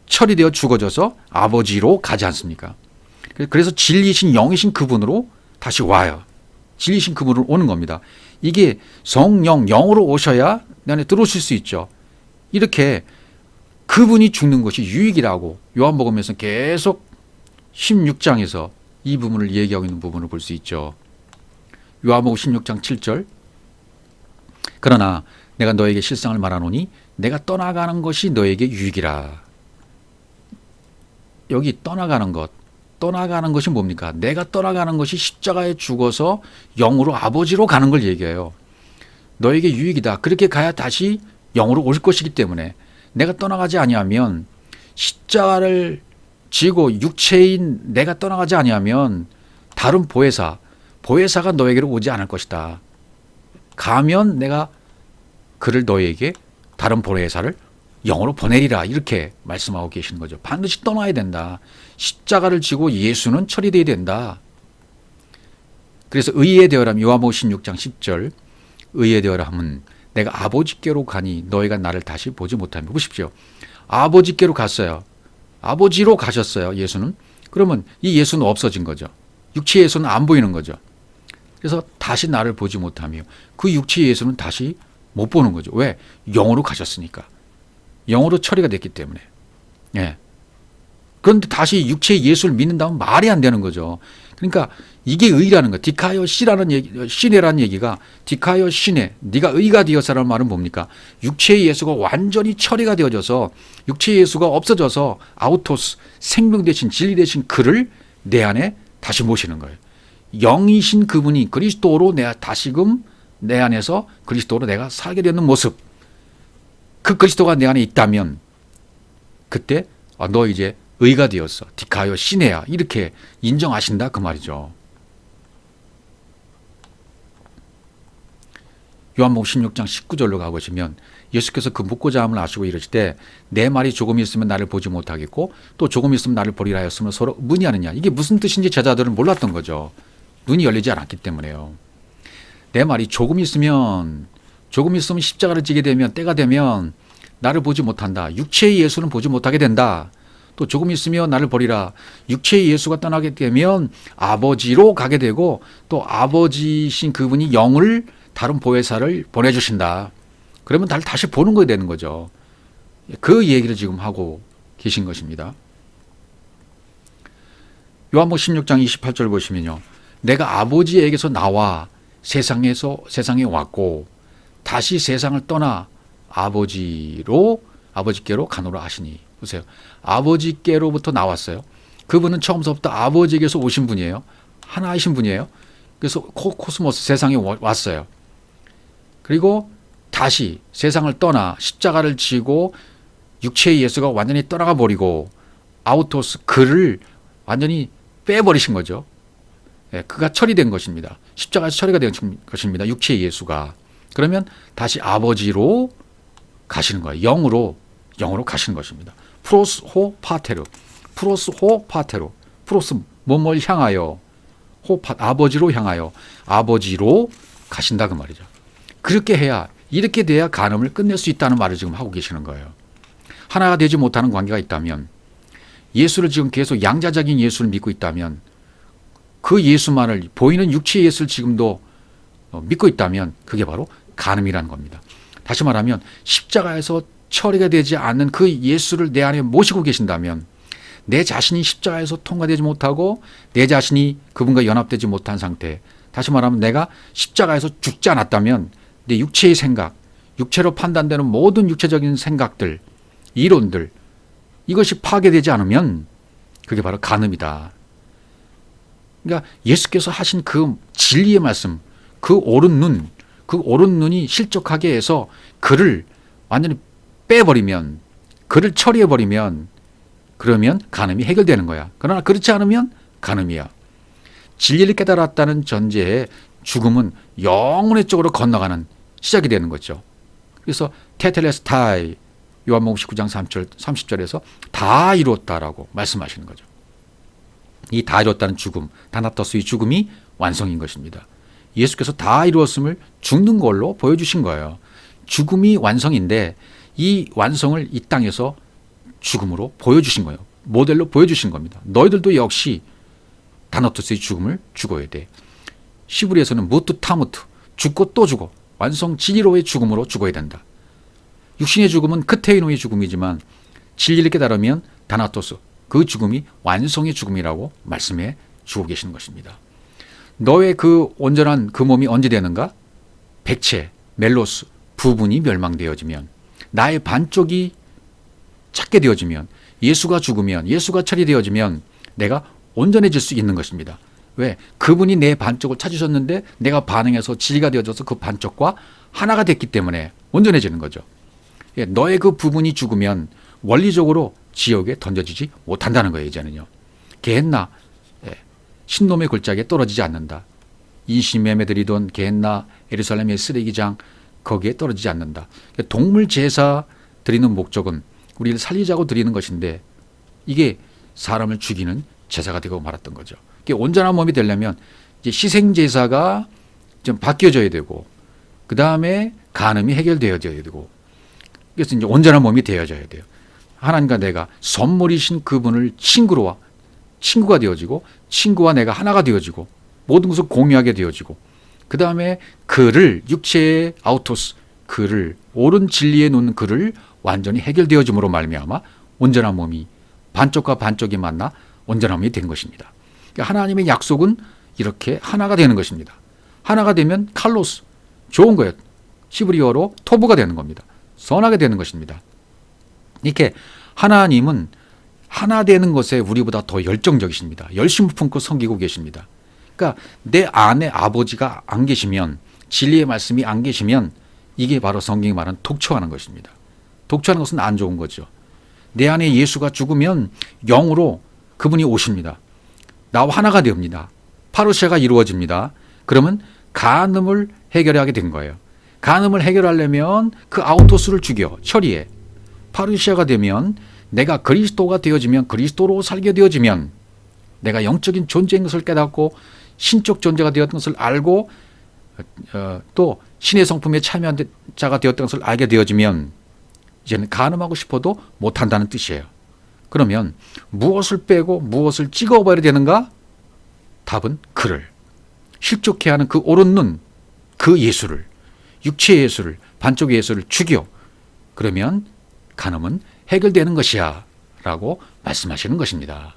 처리되어 죽어져서 아버지로 가지 않습니까? 그래서 진리이신 영이신 그분으로 다시 와요. 진리이신 그분으로 오는 겁니다. 이게 성령, 영으로 오셔야 내 안에 들어오실 수 있죠. 이렇게 그분이 죽는 것이 유익이라고 요한복음에서 계속 16장에서 이 부분을 얘기하고 있는 부분을 볼 수 있죠. 요한복음 16장 7절 그러나 내가 너에게 실상을 말하노니 내가 떠나가는 것이 너에게 유익이라. 여기 떠나가는 것이 뭡니까? 내가 떠나가는 것이 십자가에 죽어서 영으로 아버지로 가는 걸 얘기해요. 너에게 유익이다. 그렇게 가야 다시 영으로 올 것이기 때문에 내가 떠나가지 아니하면 십자가를 지고 육체인 내가 떠나가지 아니하면 다른 보혜사가 너에게로 오지 않을 것이다. 가면 내가 그를 너에게 다른 보혜사를 영으로 보내리라 이렇게 말씀하고 계시는 거죠. 반드시 떠나야 된다. 십자가를 지고 예수는 처리되어야 된다. 그래서 의에 되어라 요한복음 16장 10절 의에 되어라 하면 내가 아버지께로 가니 너희가 나를 다시 보지 못하며 보십시오. 아버지께로 갔어요. 아버지로 가셨어요. 예수는. 그러면 이 예수는 없어진 거죠. 육체 예수는 안 보이는 거죠. 그래서 다시 나를 보지 못하며 그 육체 예수는 다시 못 보는 거죠. 왜? 영으로 가셨으니까. 영으로 처리가 됐기 때문에. 예. 그런데 다시 육체의 예수를 믿는다면 말이 안 되는 거죠. 그러니까 이게 의라는 거. 디카요 시라는 얘기, 시네라는 얘기가 디카요 시네, 네가 의가 되었사라는 말은 뭡니까? 육체의 예수가 완전히 처리가 되어져서 육체의 예수가 없어져서 아우토스, 생명 대신 진리 대신 그를 내 안에 다시 모시는 거예요. 영이신 그분이 그리스도로 내가 다시금 내 안에서 그리스도로 내가 살게 되는 모습. 그 그리스도가 내 안에 있다면 그때 너 이제 의가 되었어. 디카요 시네야. 이렇게 인정하신다 그 말이죠. 요한복음 16장 19절로 가보시면 예수께서 그 묻고자 함을 아시고 이르실 때 내 말이 조금 있으면 나를 보지 못하겠고 또 조금 있으면 나를 보리라 하였으면 서로 문의하느냐. 이게 무슨 뜻인지 제자들은 몰랐던 거죠. 눈이 열리지 않았기 때문에요. 내 말이 조금 있으면 십자가를 지게 되면 때가 되면 나를 보지 못한다. 육체의 예수는 보지 못하게 된다. 또 조금 있으면 나를 버리라. 육체의 예수가 떠나게 되면 아버지로 가게 되고 또 아버지신 그분이 영을 다른 보혜사를 보내주신다. 그러면 나를 다시 보는 거에 되는 거죠. 그 얘기를 지금 하고 계신 것입니다. 요한복음 16장 28절 보시면요. 내가 아버지에게서 나와 세상에 왔고 다시 세상을 떠나 아버지께로 가노라 하시니. 보세요. 아버지께로부터 나왔어요. 그분은 처음부터 아버지에게서 오신 분이에요. 하나이신 분이에요. 그래서 코스모스 세상에 왔어요. 그리고 다시 세상을 떠나 십자가를 지고 육체의 예수가 완전히 떠나가 버리고 아우토스 그를 완전히 빼버리신 거죠. 네, 그가 처리된 것입니다. 십자가에서 처리가 된 것입니다. 육체의 예수가. 그러면 다시 아버지로 가시는 거예요. 영으로 가시는 것입니다. 프로스 호 파테르. 프로스 뭐뭘 향하여 아버지로 향하여 아버지로 가신다 그 말이죠. 이렇게 돼야 간음을 끝낼 수 있다는 말을 지금 하고 계시는 거예요. 하나가 되지 못하는 관계가 있다면 예수를 지금 계속 양자적인 예수를 믿고 있다면 그 예수만을 보이는 육체의 예수를 지금도 믿고 있다면 그게 바로 간음이라는 겁니다. 다시 말하면 십자가에서 처리가 되지 않는 그 예수를 내 안에 모시고 계신다면 내 자신이 십자가에서 통과되지 못하고 내 자신이 그분과 연합되지 못한 상태, 다시 말하면 내가 십자가에서 죽지 않았다면 내 육체의 생각, 육체로 판단되는 모든 육체적인 생각들, 이론들, 이것이 파괴되지 않으면 그게 바로 간음이다. 그러니까 예수께서 하신 그 진리의 말씀, 그 옳은 눈이 실족하게 해서 그를 완전히 빼버리면, 그를 처리해버리면, 그러면 간음이 해결되는 거야. 그러나 그렇지 않으면 간음이야. 진리를 깨달았다는 전제에 죽음은 영혼의 쪽으로 건너가는 시작이 되는 거죠. 그래서 테텔레스타이, 요한복음 19장 30절에서 다 이루었다라고 말씀하시는 거죠. 이 다 이루었다는 죽음, 다나토스의 죽음이 완성인 것입니다. 예수께서 다 이루었음을 죽는 걸로 보여주신 거예요. 죽음이 완성인데 이 완성을 이 땅에서 죽음으로 보여주신 거예요. 모델로 보여주신 겁니다. 너희들도 역시 다나토스의 죽음을 죽어야 돼. 시브리에서는 무트 타무트, 죽고 또 죽어. 완성 진리로의 죽음으로 죽어야 된다. 육신의 죽음은 크테이노의 죽음이지만 진리를 깨달으면 다나토스, 그 죽음이 완성의 죽음이라고 말씀해 주고 계시는 것입니다. 너의 그 온전한 그 몸이 언제 되는가? 백체, 멜로스, 부분이 멸망되어지면, 나의 반쪽이 찾게 되어지면, 예수가 죽으면, 예수가 처리되어지면 내가 온전해질 수 있는 것입니다. 왜? 그분이 내 반쪽을 찾으셨는데 내가 반응해서 진리가 되어져서 그 반쪽과 하나가 됐기 때문에 온전해지는 거죠. 예, 너의 그 부분이 죽으면 원리적으로 지옥에 던져지지 못한다는 거예요. 이제는요. 게헨나, 신놈의 골짜기에 떨어지지 않는다. 인신매매 드리던 게헨나, 예루살렘의 쓰레기장, 거기에 떨어지지 않는다. 동물 제사 드리는 목적은 우리를 살리자고 드리는 것인데 이게 사람을 죽이는 제사가 되고 말았던 거죠. 온전한 몸이 되려면 이제 희생 제사가 좀 바뀌어져야 되고, 그 다음에 간음이 해결되어져야 되고, 그래서 이제 온전한 몸이 되어져야 돼요. 하나님과 내가 선물이신 그분을 친구가 되어지고, 친구와 내가 하나가 되어지고, 모든 것을 공유하게 되어지고, 그 다음에 그를, 육체의 아우토스, 그를, 옳은 진리에 놓는 그를 완전히 해결되어짐으로 말미암아 온전한 몸이, 반쪽과 반쪽이 만나 온전한 몸이 된 것입니다. 하나님의 약속은 이렇게 하나가 되는 것입니다. 하나가 되면 칼로스, 좋은 거예요. 히브리어로 토부가 되는 겁니다. 선하게 되는 것입니다. 이렇게 하나님은 하나 되는 것에 우리보다 더 열정적이십니다. 열심을 품고 섬기고 계십니다. 그러니까 내 안에 아버지가 안 계시면, 진리의 말씀이 안 계시면 이게 바로 성경이 말하는 독초하는 것입니다. 독초하는 것은 안 좋은 거죠. 내 안에 예수가 죽으면 영으로 그분이 오십니다. 나와 하나가 됩니다. 파루시아가 이루어집니다. 그러면 간음을 해결하게 된 거예요. 간음을 해결하려면 그 아우토스를 죽여 처리해. 파루시아가 되면, 내가 그리스도가 되어지면, 그리스도로 살게 되어지면, 내가 영적인 존재인 것을 깨닫고 신적 존재가 되었던 것을 알고 또 신의 성품에 참여한 자가 되었던 것을 알게 되어지면 이제는 간음하고 싶어도 못한다는 뜻이에요. 그러면 무엇을 빼고 무엇을 찍어버려야 되는가? 답은 그를, 실족해 하는 그 옳은 눈, 그 예수를, 육체의 예수를, 반쪽의 예수를 죽여. 그러면 간음은 해결되는 것이야 라고 말씀하시는 것입니다.